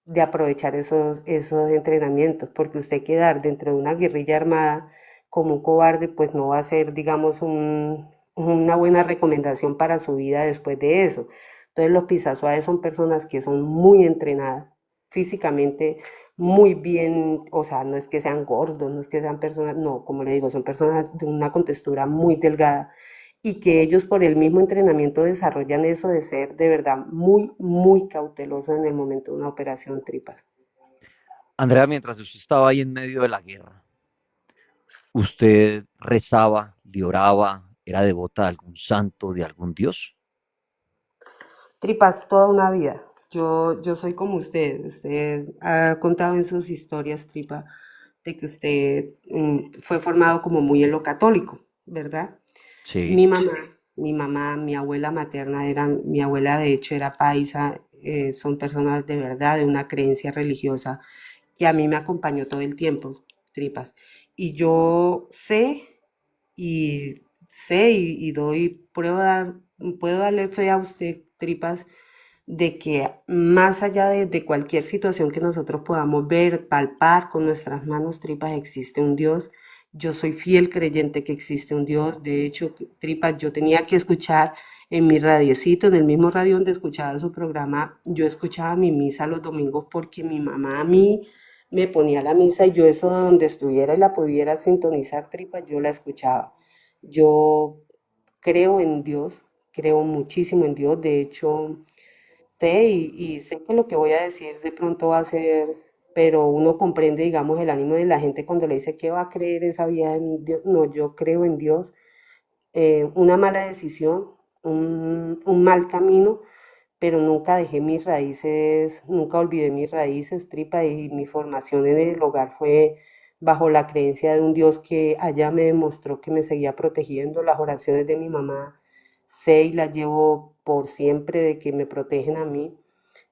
de aprovechar esos entrenamientos, porque usted quedar dentro de una guerrilla armada como un cobarde, pues no va a ser, digamos, una buena recomendación para su vida después de eso. Entonces los pisasuaves son personas que son muy entrenadas físicamente, muy bien, o sea, no es que sean gordos, no es que sean personas, no, como le digo, son personas de una contextura muy delgada y que ellos por el mismo entrenamiento desarrollan eso de ser de verdad muy, muy cautelosos en el momento de una operación, Tripas. Andrea, mientras usted estaba ahí en medio de la guerra, ¿Usted rezaba, le oraba, era devota de algún santo, de algún dios? Tripas, toda una vida. Yo soy como usted ha contado en sus historias, Tripa, de que usted fue formado como muy en lo católico, ¿verdad? Sí, Mi mamá, mi abuela materna mi abuela de hecho era paisa, son personas de verdad de una creencia religiosa que a mí me acompañó todo el tiempo, Tripas. Y yo y y doy, puedo darle fe a usted, Tripas, de que más allá de cualquier situación que nosotros podamos ver, palpar con nuestras manos, Tripas, existe un Dios. Yo soy fiel creyente que existe un Dios. De hecho, Tripas, yo tenía que escuchar en mi radiecito, en el mismo radio donde escuchaba su programa, yo escuchaba mi misa los domingos porque mi mamá a mí me ponía la misa y yo eso donde estuviera y la pudiera sintonizar, Tripas, yo la escuchaba. Yo creo en Dios, creo muchísimo en Dios. De hecho, sé y sé que lo que voy a decir de pronto va a ser, pero uno comprende, digamos, el ánimo de la gente cuando le dice que va a creer esa vida en Dios. No, yo creo en Dios. Una mala decisión, un mal camino, pero nunca dejé mis raíces, nunca olvidé mis raíces, Tripa, y mi formación en el hogar fue bajo la creencia de un Dios que allá me demostró que me seguía protegiendo. Las oraciones de mi mamá sé y las llevo por siempre de que me protegen a mí.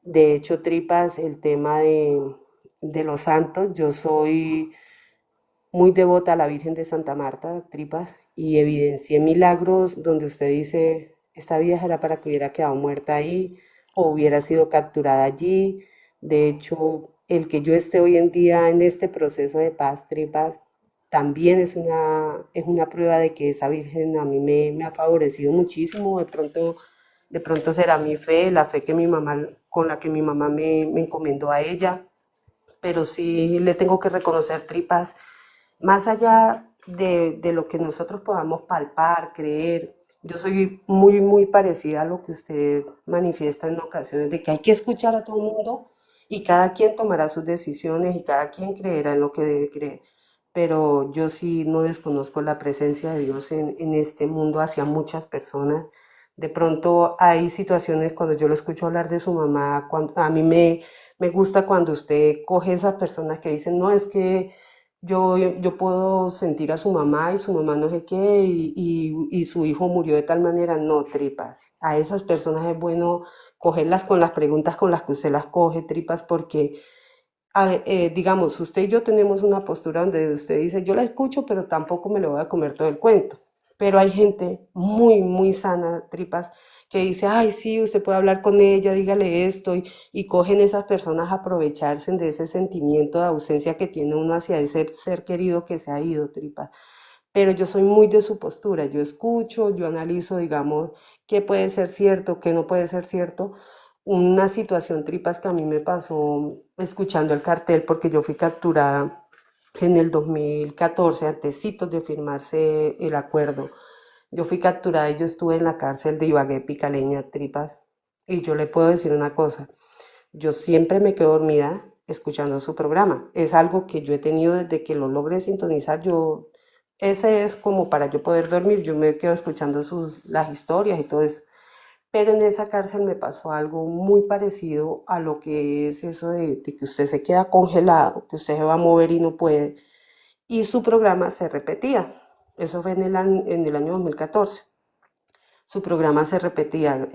De hecho, Tripas, el tema de los santos, yo soy muy devota a la Virgen de Santa Marta, Tripas, y evidencié milagros donde usted dice, esta vieja era para que hubiera quedado muerta ahí o hubiera sido capturada allí. De hecho, el que yo esté hoy en día en este proceso de paz, Tripas, también es una prueba de que esa Virgen a mí me ha favorecido muchísimo. De pronto será mi fe, la fe que mi mamá, con la que mi mamá me encomendó a ella, pero sí le tengo que reconocer, Tripas, más allá de lo que nosotros podamos palpar, creer. Yo soy muy parecida a lo que usted manifiesta en ocasiones, de que hay que escuchar a todo el mundo y cada quien tomará sus decisiones y cada quien creerá en lo que debe creer. Pero yo sí no desconozco la presencia de Dios en este mundo hacia muchas personas. De pronto hay situaciones cuando yo lo escucho hablar de su mamá, cuando, me gusta cuando usted coge esas personas que dicen, no, es que yo puedo sentir a su mamá y su mamá no sé qué y su hijo murió de tal manera, no, Tripas. A esas personas es bueno cogerlas con las preguntas con las que usted las coge, Tripas, porque digamos, usted y yo tenemos una postura donde usted dice, yo la escucho, pero tampoco me lo voy a comer todo el cuento. Pero hay gente muy sana, Tripas, que dice, ay, sí, usted puede hablar con ella, dígale esto, y cogen esas personas a aprovecharse de ese sentimiento de ausencia que tiene uno hacia ese ser querido que se ha ido, Tripas. Pero yo soy muy de su postura, yo escucho, yo analizo, digamos, qué puede ser cierto, qué no puede ser cierto. Una situación, Tripas, que a mí me pasó escuchando el cartel, porque yo fui capturada en el 2014, antecitos de firmarse el acuerdo. Yo fui capturada y yo estuve en la cárcel de Ibagué, Picaleña, Tripas. Y yo le puedo decir una cosa, yo siempre me quedo dormida escuchando su programa. Es algo que yo he tenido desde que lo logré sintonizar. Ese es como para yo poder dormir. Yo me quedo escuchando las historias y todo eso. Pero en esa cárcel me pasó algo muy parecido a lo que es eso de que usted se queda congelado, que usted se va a mover y no puede. Y su programa se repetía. Eso fue en el año 2014. Su programa se repetía,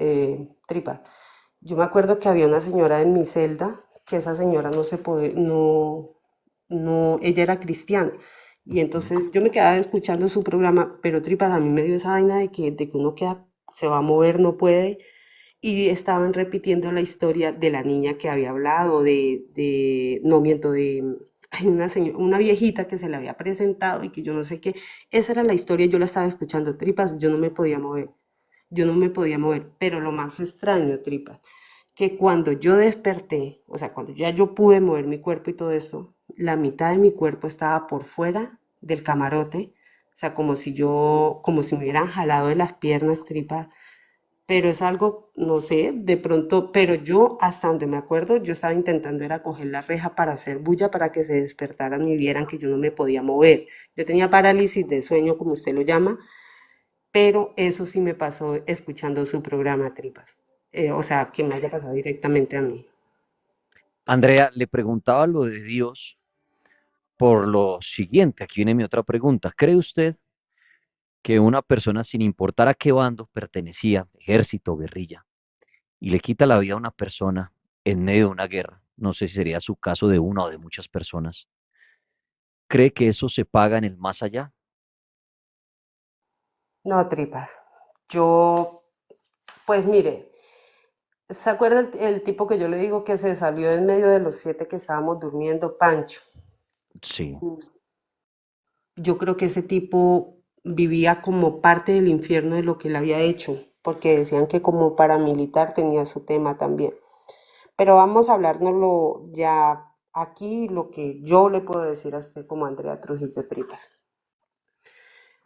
Tripas. Yo me acuerdo que había una señora en mi celda, que esa señora no se puede, no, ella era cristiana. Y entonces yo me quedaba escuchando su programa, pero Tripas a mí me dio esa vaina de que uno queda, se va a mover, no puede. Y estaban repitiendo la historia de la niña que había hablado, no miento, hay una viejita que se le había presentado y que yo no sé qué. Esa era la historia, yo la estaba escuchando, Tripas, yo no me podía mover. Yo no me podía mover, pero lo más extraño, Tripas, que cuando yo desperté, o sea, cuando ya yo pude mover mi cuerpo y todo eso, la mitad de mi cuerpo estaba por fuera del camarote, o sea, como si me hubieran jalado de las piernas, Tripas, pero es algo, no sé, de pronto, pero yo hasta donde me acuerdo, yo estaba intentando era coger la reja para hacer bulla para que se despertaran y vieran que yo no me podía mover. Yo tenía parálisis de sueño, como usted lo llama, pero eso sí me pasó escuchando su programa Tripas. O sea, que me haya pasado directamente a mí. Andrea, le preguntaba lo de Dios por lo siguiente. Aquí viene mi otra pregunta. ¿Cree usted que una persona, sin importar a qué bando pertenecía, ejército, guerrilla, y le quita la vida a una persona en medio de una guerra, no sé si sería su caso de una o de muchas personas, cree que eso se paga en el más allá? No, Tripas. Yo, pues mire, ¿se acuerda el tipo que yo le digo que se salió en medio de los 7 que estábamos durmiendo, Pancho? Sí. Yo creo que ese tipo vivía como parte del infierno de lo que él había hecho, porque decían que como paramilitar tenía su tema también. Pero vamos a hablárnoslo ya aquí, lo que yo le puedo decir a usted como Andrea Trujillo Tripas.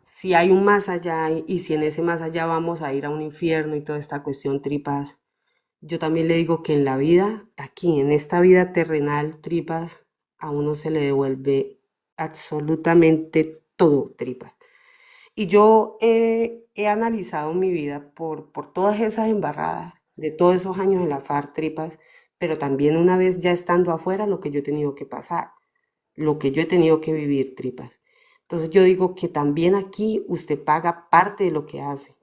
Si hay un más allá y si en ese más allá vamos a ir a un infierno y toda esta cuestión Tripas, yo también le digo que en la vida, aquí, en esta vida terrenal, Tripas, a uno se le devuelve absolutamente todo, Tripas. Y yo he analizado mi vida por todas esas embarradas, de todos esos años en la FARC, Tripas, pero también una vez ya estando afuera, lo que yo he tenido que pasar, lo que yo he tenido que vivir, Tripas. Entonces yo digo que también aquí usted paga parte de lo que hace,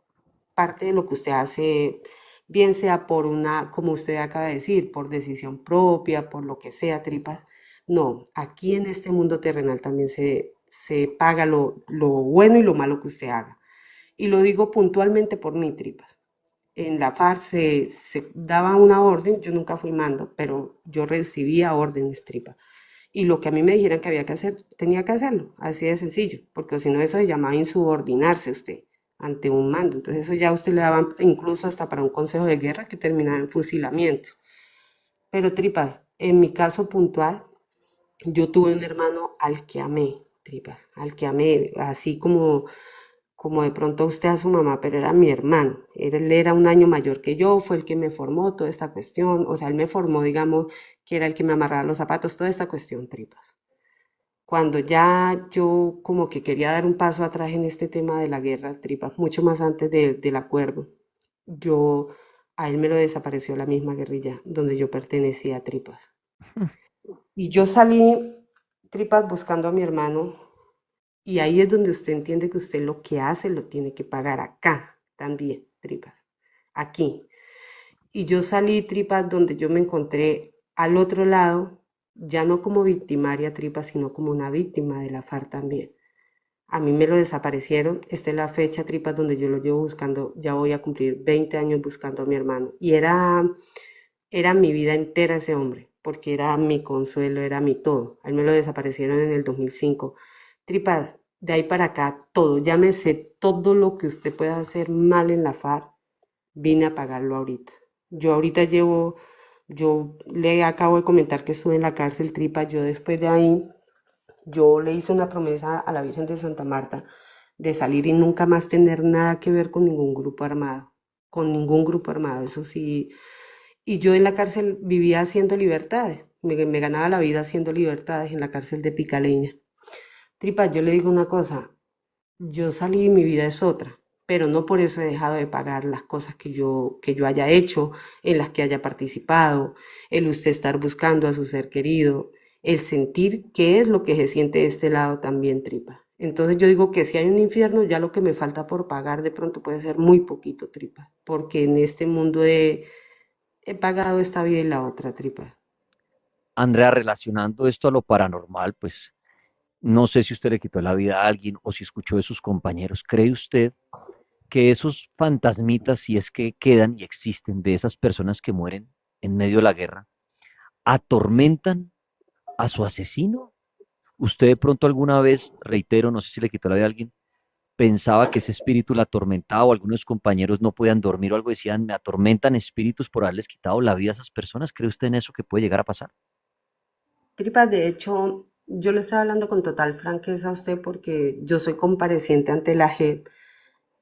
parte de lo que usted hace, bien sea por una, como usted acaba de decir, por decisión propia, por lo que sea, Tripas. No, aquí en este mundo terrenal también se paga lo bueno y lo malo que usted haga. Y lo digo puntualmente por mí, Tripas. En la FARC se daba una orden, yo nunca fui mando, pero yo recibía órdenes, Tripas. Y lo que a mí me dijeran que había que hacer, tenía que hacerlo, así de sencillo, porque si no eso se llamaba insubordinarse usted ante un mando. Entonces eso ya usted le daba incluso hasta para un consejo de guerra que terminaba en fusilamiento. Pero Tripas, en mi caso puntual, yo tuve un hermano al que amé, Tripas, al que amé, así como de pronto usted a su mamá, pero era mi hermano. Él era un año mayor que yo, fue el que me formó toda esta cuestión, o sea, él me formó, digamos, que era el que me amarraba los zapatos, toda esta cuestión, Tripas. Cuando ya yo como que quería dar un paso atrás en este tema de la guerra, Tripas, mucho más antes del acuerdo, yo, a él me lo desapareció la misma guerrilla donde yo pertenecía a Tripas. Y yo salí, Tripas, buscando a mi hermano, y ahí es donde usted entiende que usted lo que hace lo tiene que pagar acá también, Tripas, aquí. Y yo salí, Tripas, donde yo me encontré al otro lado, ya no como victimaria, Tripas, sino como una víctima de la FARC también. A mí me lo desaparecieron. Esta es la fecha, Tripas, donde yo lo llevo buscando. Ya voy a cumplir 20 años buscando a mi hermano. Y era mi vida entera ese hombre, porque era mi consuelo, era mi todo. A él me lo desaparecieron en el 2005. Tripas, de ahí para acá, todo. Llámese todo lo que usted pueda hacer mal en la FARC, vine a pagarlo ahorita. Yo ahorita yo le acabo de comentar que estuve en la cárcel, Tripas. Yo después de ahí yo le hice una promesa a la Virgen de Santa Marta de salir y nunca más tener nada que ver con ningún grupo armado, eso sí. Y yo en la cárcel vivía haciendo libertades, me ganaba la vida haciendo libertades en la cárcel de Picaleña. Tripa, yo le digo una cosa, yo salí y mi vida es otra, pero no por eso he dejado de pagar las cosas que yo haya hecho, en las que haya participado, el usted estar buscando a su ser querido, el sentir qué es lo que se siente de este lado también, Tripa. Entonces yo digo que si hay un infierno, ya lo que me falta por pagar de pronto puede ser muy poquito, Tripa, porque en este mundo he pagado esta vida y la otra, Tripa. Andrea, relacionando esto a lo paranormal, pues no sé si usted le quitó la vida a alguien o si escuchó de sus compañeros. ¿Cree usted que esos fantasmitas, si es que quedan y existen, de esas personas que mueren en medio de la guerra, atormentan a su asesino? ¿Usted de pronto alguna vez, reitero, no sé si le quitó la vida a alguien, pensaba que ese espíritu la atormentaba o algunos compañeros no podían dormir o algo, decían, me atormentan espíritus por haberles quitado la vida a esas personas? ¿Cree usted en eso que puede llegar a pasar? Tripas, de hecho, yo le estoy hablando con total franqueza a usted porque yo soy compareciente ante la JEP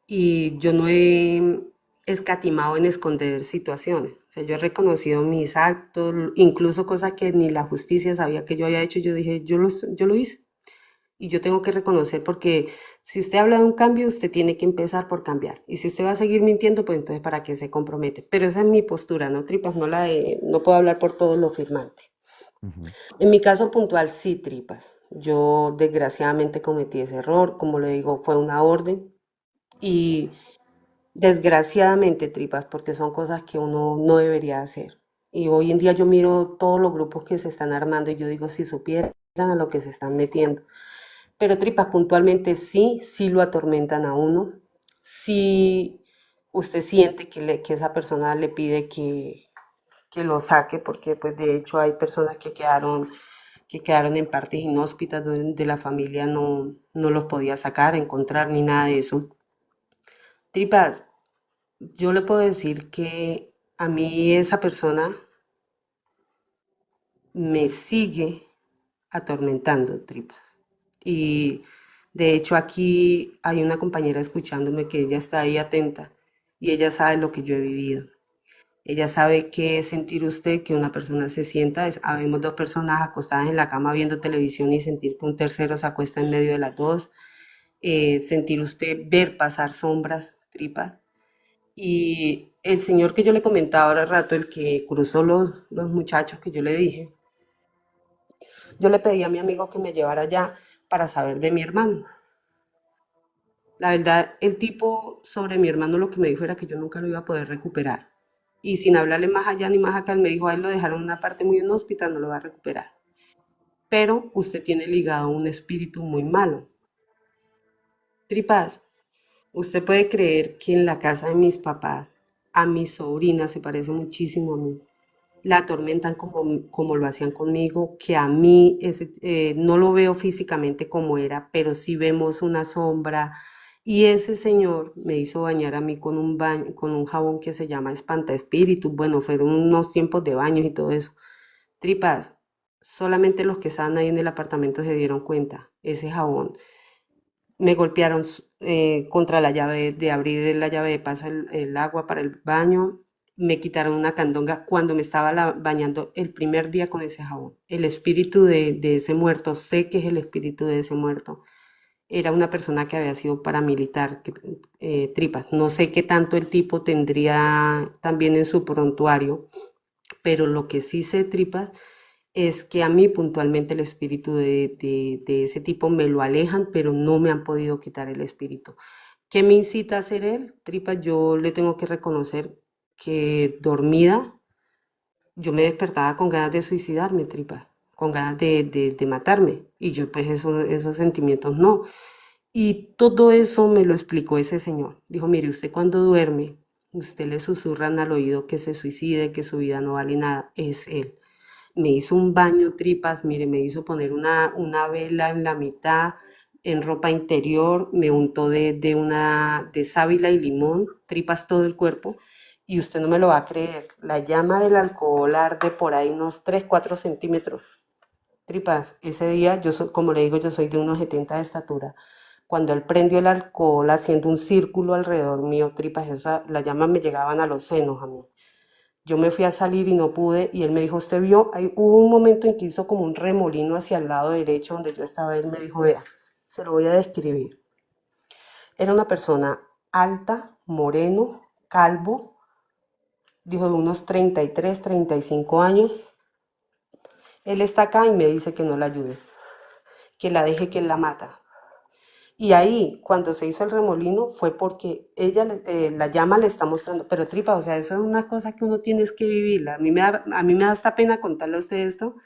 y yo no he, escatimado en esconder situaciones. O sea, yo he reconocido mis actos, incluso cosas que ni la justicia sabía que yo había hecho. Yo dije, yo lo hice. Y yo tengo que reconocer porque si usted habla de un cambio, usted tiene que empezar por cambiar. Y si usted va a seguir mintiendo, pues entonces ¿para qué se compromete? Pero esa es mi postura, ¿no, Tripas? No la de, no puedo hablar por todos los firmantes. Ujú. En mi caso puntual, sí, Tripas. Yo desgraciadamente cometí ese error, como le digo, fue una orden y desgraciadamente, Tripas, porque son cosas que uno no debería hacer. Y hoy en día yo miro todos los grupos que se están armando y yo digo, si supieran a lo que se están metiendo. Pero Tripas, puntualmente sí, sí lo atormentan a uno. Sí, usted siente que esa persona le pide que lo saque, porque pues de hecho hay personas que quedaron en partes inhóspitas donde la familia no los podía sacar, encontrar ni nada de eso. Tripas, yo le puedo decir que a mí esa persona me sigue atormentando, Tripas. Y de hecho aquí hay una compañera escuchándome que ella está ahí atenta y ella sabe lo que yo he vivido. Ella sabe qué es sentir usted que una persona se sienta. Habemos dos personas acostadas en la cama viendo televisión y sentir que un tercero se acuesta en medio de las dos. Sentir usted ver pasar sombras, Tripas. Y el señor que yo le comentaba ahora rato, el que cruzó los muchachos que yo le dije, yo le pedí a mi amigo que me llevara allá para saber de mi hermano. La verdad, el tipo sobre mi hermano lo que me dijo era que yo nunca lo iba a poder recuperar. Y sin hablarle más allá ni más acá, él me dijo, a él lo dejaron en una parte muy inhóspita, no lo va a recuperar. Pero usted tiene ligado un espíritu muy malo. Tripas, usted puede creer que en la casa de mis papás, a mi sobrina se parece muchísimo a mí. La atormentan como lo hacían conmigo, que a mí no lo veo físicamente como era, pero sí vemos una sombra. Y ese señor me hizo bañar a mí con un baño, con un jabón que se llama Espanta Espíritus. Bueno, fueron unos tiempos de baños y todo eso. Tripas, solamente los que estaban ahí en el apartamento se dieron cuenta. Ese jabón me golpearon contra la llave de abrir la llave de paso el agua para el baño. Me quitaron una candonga cuando me estaba bañando el primer día con ese jabón. El espíritu de ese muerto, sé que es el espíritu de ese muerto. Era una persona que había sido paramilitar, Tripas. No sé qué tanto el tipo tendría también en su prontuario, pero lo que sí sé, Tripas, es que a mí puntualmente el espíritu de ese tipo me lo alejan, pero no me han podido quitar el espíritu. ¿Qué me incita a hacer él? Tripas, yo le tengo que reconocer que dormida yo me despertaba con ganas de suicidarme, Tripas, con ganas de matarme. Y yo pues esos sentimientos no. Y todo eso me lo explicó ese señor. Dijo, mire, usted cuando duerme, usted le susurran al oído que se suicide, que su vida no vale nada. Es él. Me hizo un baño, Tripas, mire, me hizo poner una vela en la mitad, en ropa interior, me untó de sábila y limón, Tripas todo el cuerpo, y usted no me lo va a creer, la llama del alcohol arde por ahí unos 3 4 centímetros. Tripas, ese día, como le digo, yo soy de unos 70 de estatura. Cuando él prendió el alcohol haciendo un círculo alrededor mío, Tripas, las llamas me llegaban a los senos a mí. Yo me fui a salir y no pude, y él me dijo, ¿usted vio? Hubo un momento en que hizo como un remolino hacia el lado derecho donde yo estaba, él me dijo, vea, se lo voy a describir. Era una persona alta, moreno, calvo, dijo de unos 33, 35 años. Él está acá y me dice que no la ayude, que la deje, que él la mata. Y ahí, cuando se hizo el remolino, fue porque ella, la llama le está mostrando, pero Tripa, o sea, eso es una cosa que uno tiene que vivirla. A mí me da hasta pena contarle a usted esto,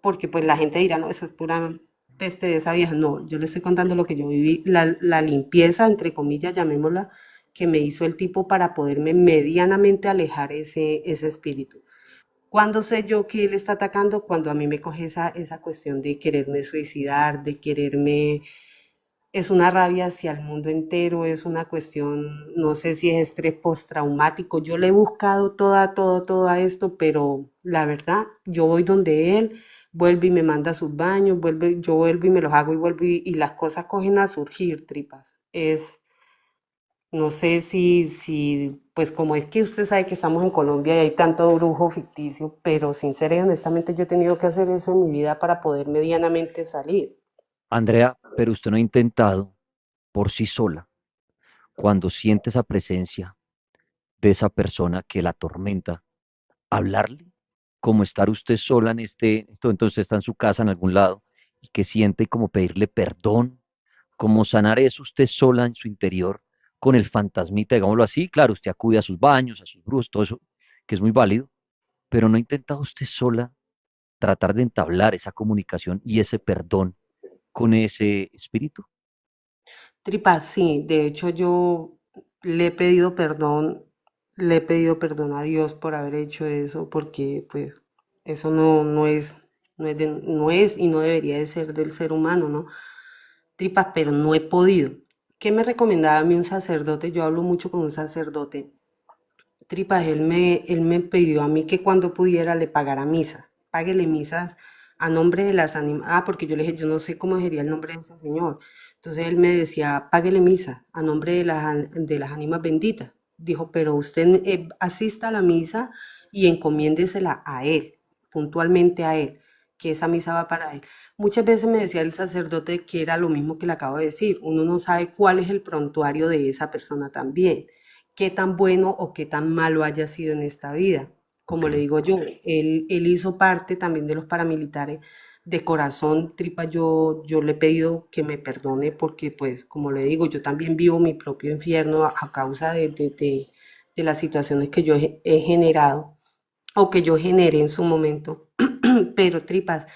porque pues la gente dirá, no, eso es pura peste de esa vieja. No, yo le estoy contando lo que yo viví, la limpieza, entre comillas, llamémosla, que me hizo el tipo para poderme medianamente alejar ese espíritu. ¿Cuándo sé yo que él está atacando? Cuando a mí me coge esa cuestión de quererme suicidar, de quererme, es una rabia hacia el mundo entero, es una cuestión, no sé si es estrés postraumático. Yo le he buscado todo a esto, pero la verdad, yo voy donde él, vuelve y me manda sus baños, yo vuelvo y me los hago y vuelvo y las cosas cogen a surgir, Tripas. No sé si, pues como es que usted sabe que estamos en Colombia y hay tanto brujo ficticio, pero sincera y honestamente yo he tenido que hacer eso en mi vida para poder medianamente salir. Andrea, pero usted no ha intentado por sí sola, cuando siente esa presencia de esa persona que la atormenta, hablarle, como estar usted sola en esto, entonces está en su casa en algún lado y que siente y como pedirle perdón, como sanar eso usted sola en su interior con el fantasmita, digámoslo así, claro, usted acude a sus baños, a sus brujos, todo eso, que es muy válido, pero no ha intentado usted sola tratar de entablar esa comunicación y ese perdón con ese espíritu. Tripa, sí, de hecho yo le he pedido perdón, le he pedido perdón a Dios por haber hecho eso, porque pues eso no es y no debería de ser del ser humano, ¿no? Tripa, pero no he podido. ¿Qué me recomendaba a mí un sacerdote? Yo hablo mucho con un sacerdote. Tripas, él me pidió a mí que cuando pudiera le pagara misas. Páguele misas a nombre de las ánimas. Ah, porque yo le dije, yo no sé cómo sería el nombre de ese señor. Entonces él me decía, páguele misa a nombre de las ánimas benditas. Dijo, pero usted asista a la misa y encomiéndesela a él, puntualmente a él, que esa misa va para él. Muchas veces me decía el sacerdote que era lo mismo que le acabo de decir. Uno no sabe cuál es el prontuario de esa persona también, qué tan bueno o qué tan malo haya sido en esta vida. Ok. Como le digo yo, él hizo parte también de los paramilitares de corazón, tripa, yo le he pedido que me perdone porque, pues, como le digo, yo también vivo mi propio infierno a causa de las situaciones que yo he generado o que yo generé en su momento. Pero tripas,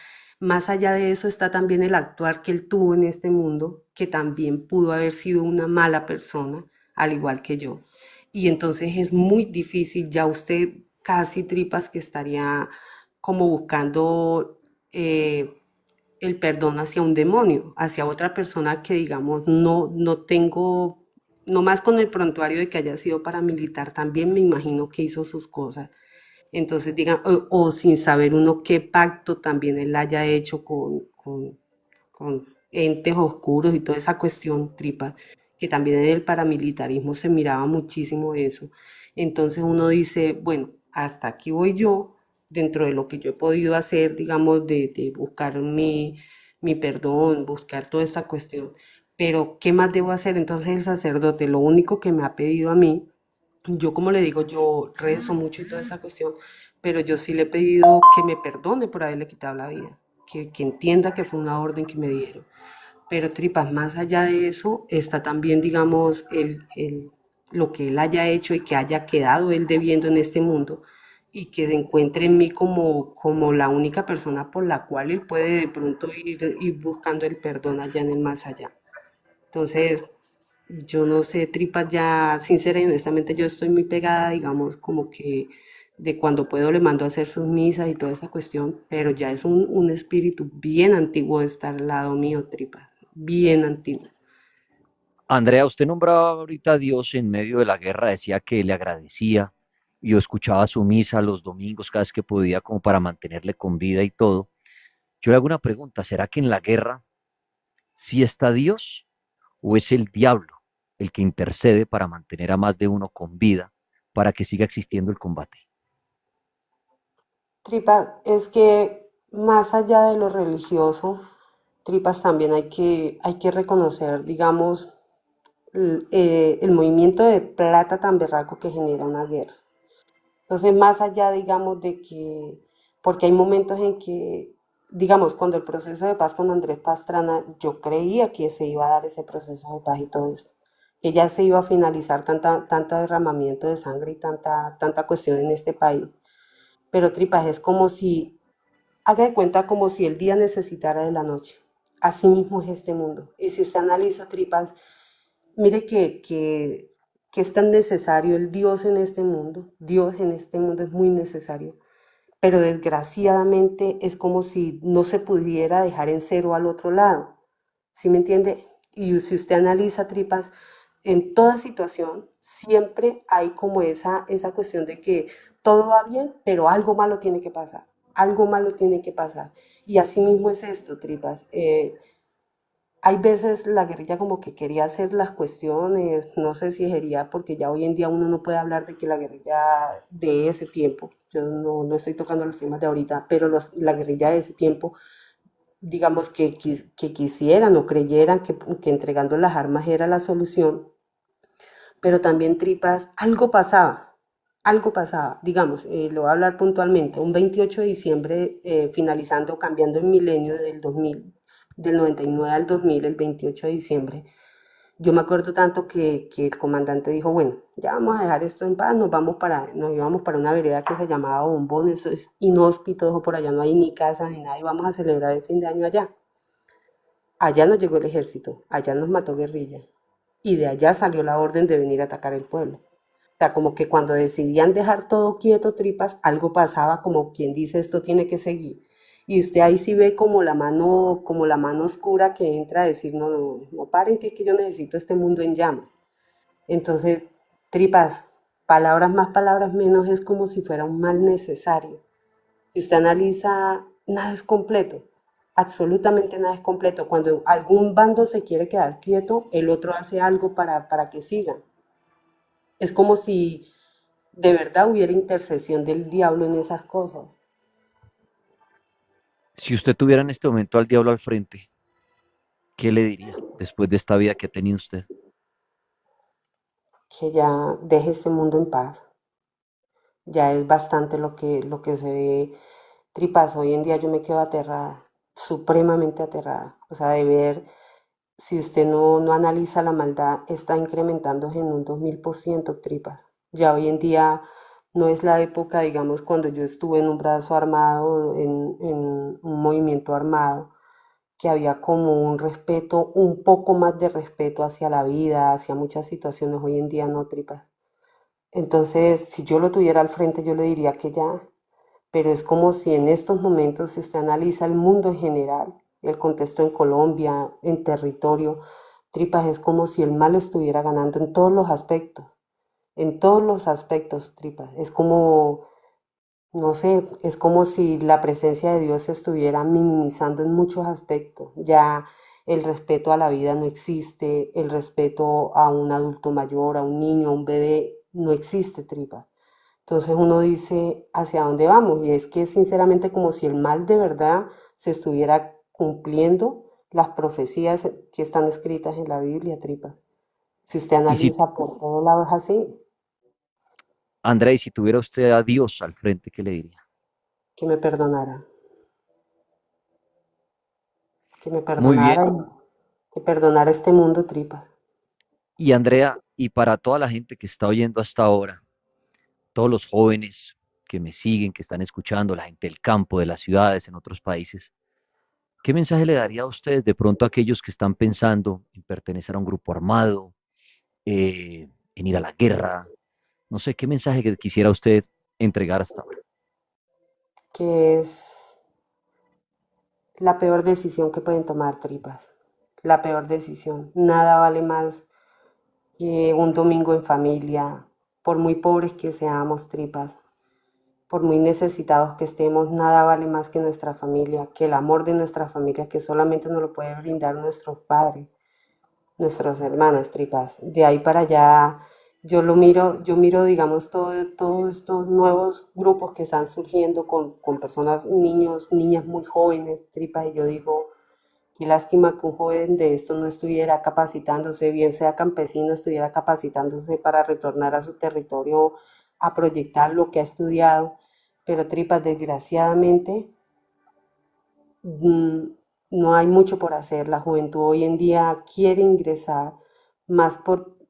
más allá de eso está también el actuar que él tuvo en este mundo, que también pudo haber sido una mala persona, al igual que yo. Y entonces es muy difícil, ya usted casi tripas que estaría como buscando el perdón hacia un demonio, hacia otra persona que digamos no tengo, no más con el prontuario de que haya sido paramilitar, también me imagino que hizo sus cosas. Entonces, digan, o sin saber uno qué pacto también él haya hecho con entes oscuros y toda esa cuestión tripa, que también en el paramilitarismo se miraba muchísimo eso. Entonces uno dice, bueno, hasta aquí voy yo, dentro de lo que yo he podido hacer, digamos, de buscar mi perdón, buscar toda esta cuestión. Pero, ¿qué más debo hacer? Entonces el sacerdote, lo único que me ha pedido a mí, yo como le digo, yo rezo mucho y toda esa cuestión, pero yo sí le he pedido que me perdone por haberle quitado la vida, que entienda que fue una orden que me dieron. Pero tripas, más allá de eso, está también, digamos, lo que él haya hecho y que haya quedado él debiendo en este mundo y que se encuentre en mí como la única persona por la cual él puede de pronto ir buscando el perdón allá en el más allá. Entonces, yo no sé, tripas ya, sincera y honestamente, yo estoy muy pegada, digamos, como que de cuando puedo le mando a hacer sus misas y toda esa cuestión, pero ya es un espíritu bien antiguo de estar al lado mío, tripas, bien antiguo. Andrea, usted nombraba ahorita a Dios en medio de la guerra, decía que le agradecía, y yo escuchaba su misa los domingos cada vez que podía como para mantenerle con vida y todo. Yo le hago una pregunta, ¿será que en la guerra sí está Dios o es el diablo el que intercede para mantener a más de uno con vida para que siga existiendo el combate? Tripas, es que más allá de lo religioso, tripas también hay que reconocer, digamos, el movimiento de plata tan berraco que genera una guerra. Entonces, más allá, digamos, de que, porque hay momentos en que, digamos, cuando el proceso de paz con Andrés Pastrana, yo creía que se iba a dar ese proceso de paz y todo esto, que ya se iba a finalizar tanto derramamiento de sangre y tanta cuestión en este país. Pero tripas, es como si, haga de cuenta como si el día necesitara de la noche. Así mismo es este mundo. Y si usted analiza tripas, mire que es tan necesario el Dios en este mundo. Dios en este mundo es muy necesario. Pero desgraciadamente es como si no se pudiera dejar en cero al otro lado. ¿Sí me entiende? Y si usted analiza tripas, en toda situación siempre hay como esa cuestión de que todo va bien, pero algo malo tiene que pasar. Algo malo tiene que pasar. Y así mismo es esto, tripas. Hay veces la guerrilla como que quería hacer las cuestiones, no sé si sería porque ya hoy en día uno no puede hablar de que la guerrilla de ese tiempo, yo no estoy tocando los temas de ahorita, pero la guerrilla de ese tiempo, digamos que, que quisieran o creyeran que entregando las armas era la solución, pero también tripas, algo pasaba, digamos, lo voy a hablar puntualmente, un 28 de diciembre, finalizando, cambiando el milenio del 2000, del 99 al 2000, el 28 de diciembre, yo me acuerdo tanto que el comandante dijo, bueno, ya vamos a dejar esto en paz, nos íbamos para una vereda que se llamaba Bombón, eso es inhóspito, eso por allá no hay ni casa ni nada, y vamos a celebrar el fin de año allá. Allá nos llegó el ejército, allá nos mató guerrilla, y de allá salió la orden de venir a atacar el pueblo. O sea, como que cuando decidían dejar todo quieto, tripas, algo pasaba como quien dice esto tiene que seguir. Y usted ahí sí ve como la mano oscura que entra a decir, no paren, que es que yo necesito este mundo en llamas. Entonces, tripas, palabras más, palabras menos, es como si fuera un mal necesario. Si usted analiza, nada es completo, absolutamente nada es completo. Cuando algún bando se quiere quedar quieto, el otro hace algo para que sigan. Es como si de verdad hubiera intercesión del diablo en esas cosas, Si usted tuviera en este momento al diablo al frente, ¿qué le diría después de esta vida que ha tenido usted? que ya deje ese mundo en paz. Ya es bastante lo que se ve tripas. Hoy en día yo me quedo aterrada, supremamente aterrada. O sea, de ver, si usted no analiza la maldad, está incrementándose en un 2000% tripas. Ya hoy en día no es la época, digamos, cuando yo estuve en un brazo armado, en un movimiento armado, que había como un respeto, un poco más de respeto hacia la vida, hacia muchas situaciones. Hoy en día no tripas. Entonces, si yo lo tuviera al frente, yo le diría que ya, pero es como si en estos momentos, si usted analiza el mundo en general, el contexto en Colombia, en territorio, tripas, es como si el mal estuviera ganando en todos los aspectos, tripas. Es como, no sé, es como si la presencia de Dios se estuviera minimizando en muchos aspectos. Ya el respeto a la vida no existe, el respeto a un adulto mayor, a un niño, a un bebé, no existe, tripas. Entonces uno dice, ¿hacia dónde vamos? Y es que es sinceramente como si el mal de verdad se estuviera cumpliendo las profecías que están escritas en la Biblia, tripa. Si usted Y si, analiza por todos lados así, Andrea, y si tuviera usted a Dios al frente, ¿qué le diría? que me perdonara, que me Muy bien. perdonara y que perdonara este mundo, tripas. Y Andrea, y para toda la gente que está oyendo hasta ahora, todos los jóvenes que me siguen, que están escuchando, la gente del campo, de las ciudades, en otros países, ¿qué mensaje le daría a ustedes de pronto a aquellos que están pensando en pertenecer a un grupo armado, en ir a la guerra? No sé, ¿qué mensaje que quisiera usted entregar hasta ahora? Que es la peor decisión que pueden tomar, tripas. La peor decisión. Nada vale más que un domingo en familia, por muy pobres que seamos, tripas. Por muy necesitados que estemos, nada vale más que nuestra familia, que el amor de nuestra familia, que solamente nos lo puede brindar nuestros padres, nuestros hermanos, tripas. De ahí para allá, yo miro, digamos, todos estos nuevos grupos que están surgiendo con personas, niños, niñas muy jóvenes, tripas, y yo digo, qué lástima que un joven de esto no estuviera capacitándose, bien sea campesino, estuviera capacitándose para retornar a su territorio a proyectar lo que ha estudiado. Pero tripas, desgraciadamente, mm, no hay mucho por hacer. La juventud hoy en día quiere ingresar más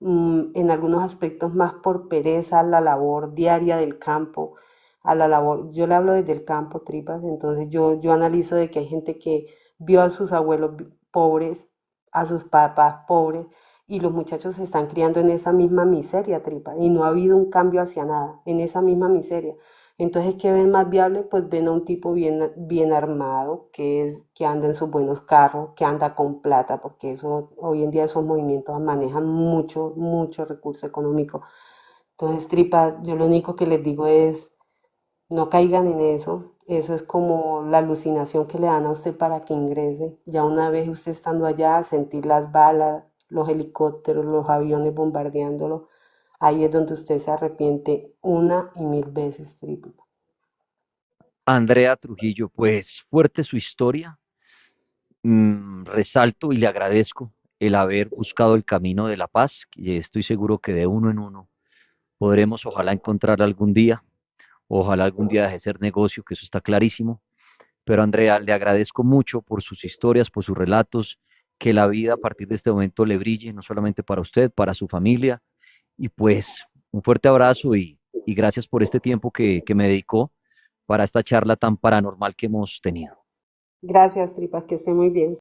en algunos aspectos más por pereza a la labor diaria del campo, a la labor, yo le hablo desde el campo, tripas, entonces yo analizo de que hay gente que vio a sus abuelos pobres, a sus papás pobres, y los muchachos se están criando en esa misma miseria, tripas, y no ha habido un cambio hacia nada, en esa misma miseria. Entonces, ¿qué ven más viable? Pues ven a un tipo bien armado, que anda en sus buenos carros, que anda con plata, porque eso, hoy en día esos movimientos manejan mucho recurso económico. Entonces, tripas, yo lo único que les digo es, no caigan en eso, Eso es como la alucinación que le dan a usted para que ingrese. Ya una vez usted estando allá, sentir las balas, los helicópteros, los aviones bombardeándolo, ahí es donde usted se arrepiente una y mil veces, triple. Andrea Trujillo, pues fuerte su historia. Resalto y le agradezco el haber buscado el camino de la paz, y estoy seguro que de uno en uno podremos ojalá encontrar algún día, ojalá algún día deje de ser negocio, que eso está clarísimo. Pero Andrea, le agradezco mucho por sus historias, por sus relatos, que la vida a partir de este momento le brille, no solamente para usted, para su familia. Y pues un fuerte abrazo y gracias por este tiempo que me dedicó para esta charla tan paranormal que hemos tenido. Gracias, tripas, que esté muy bien.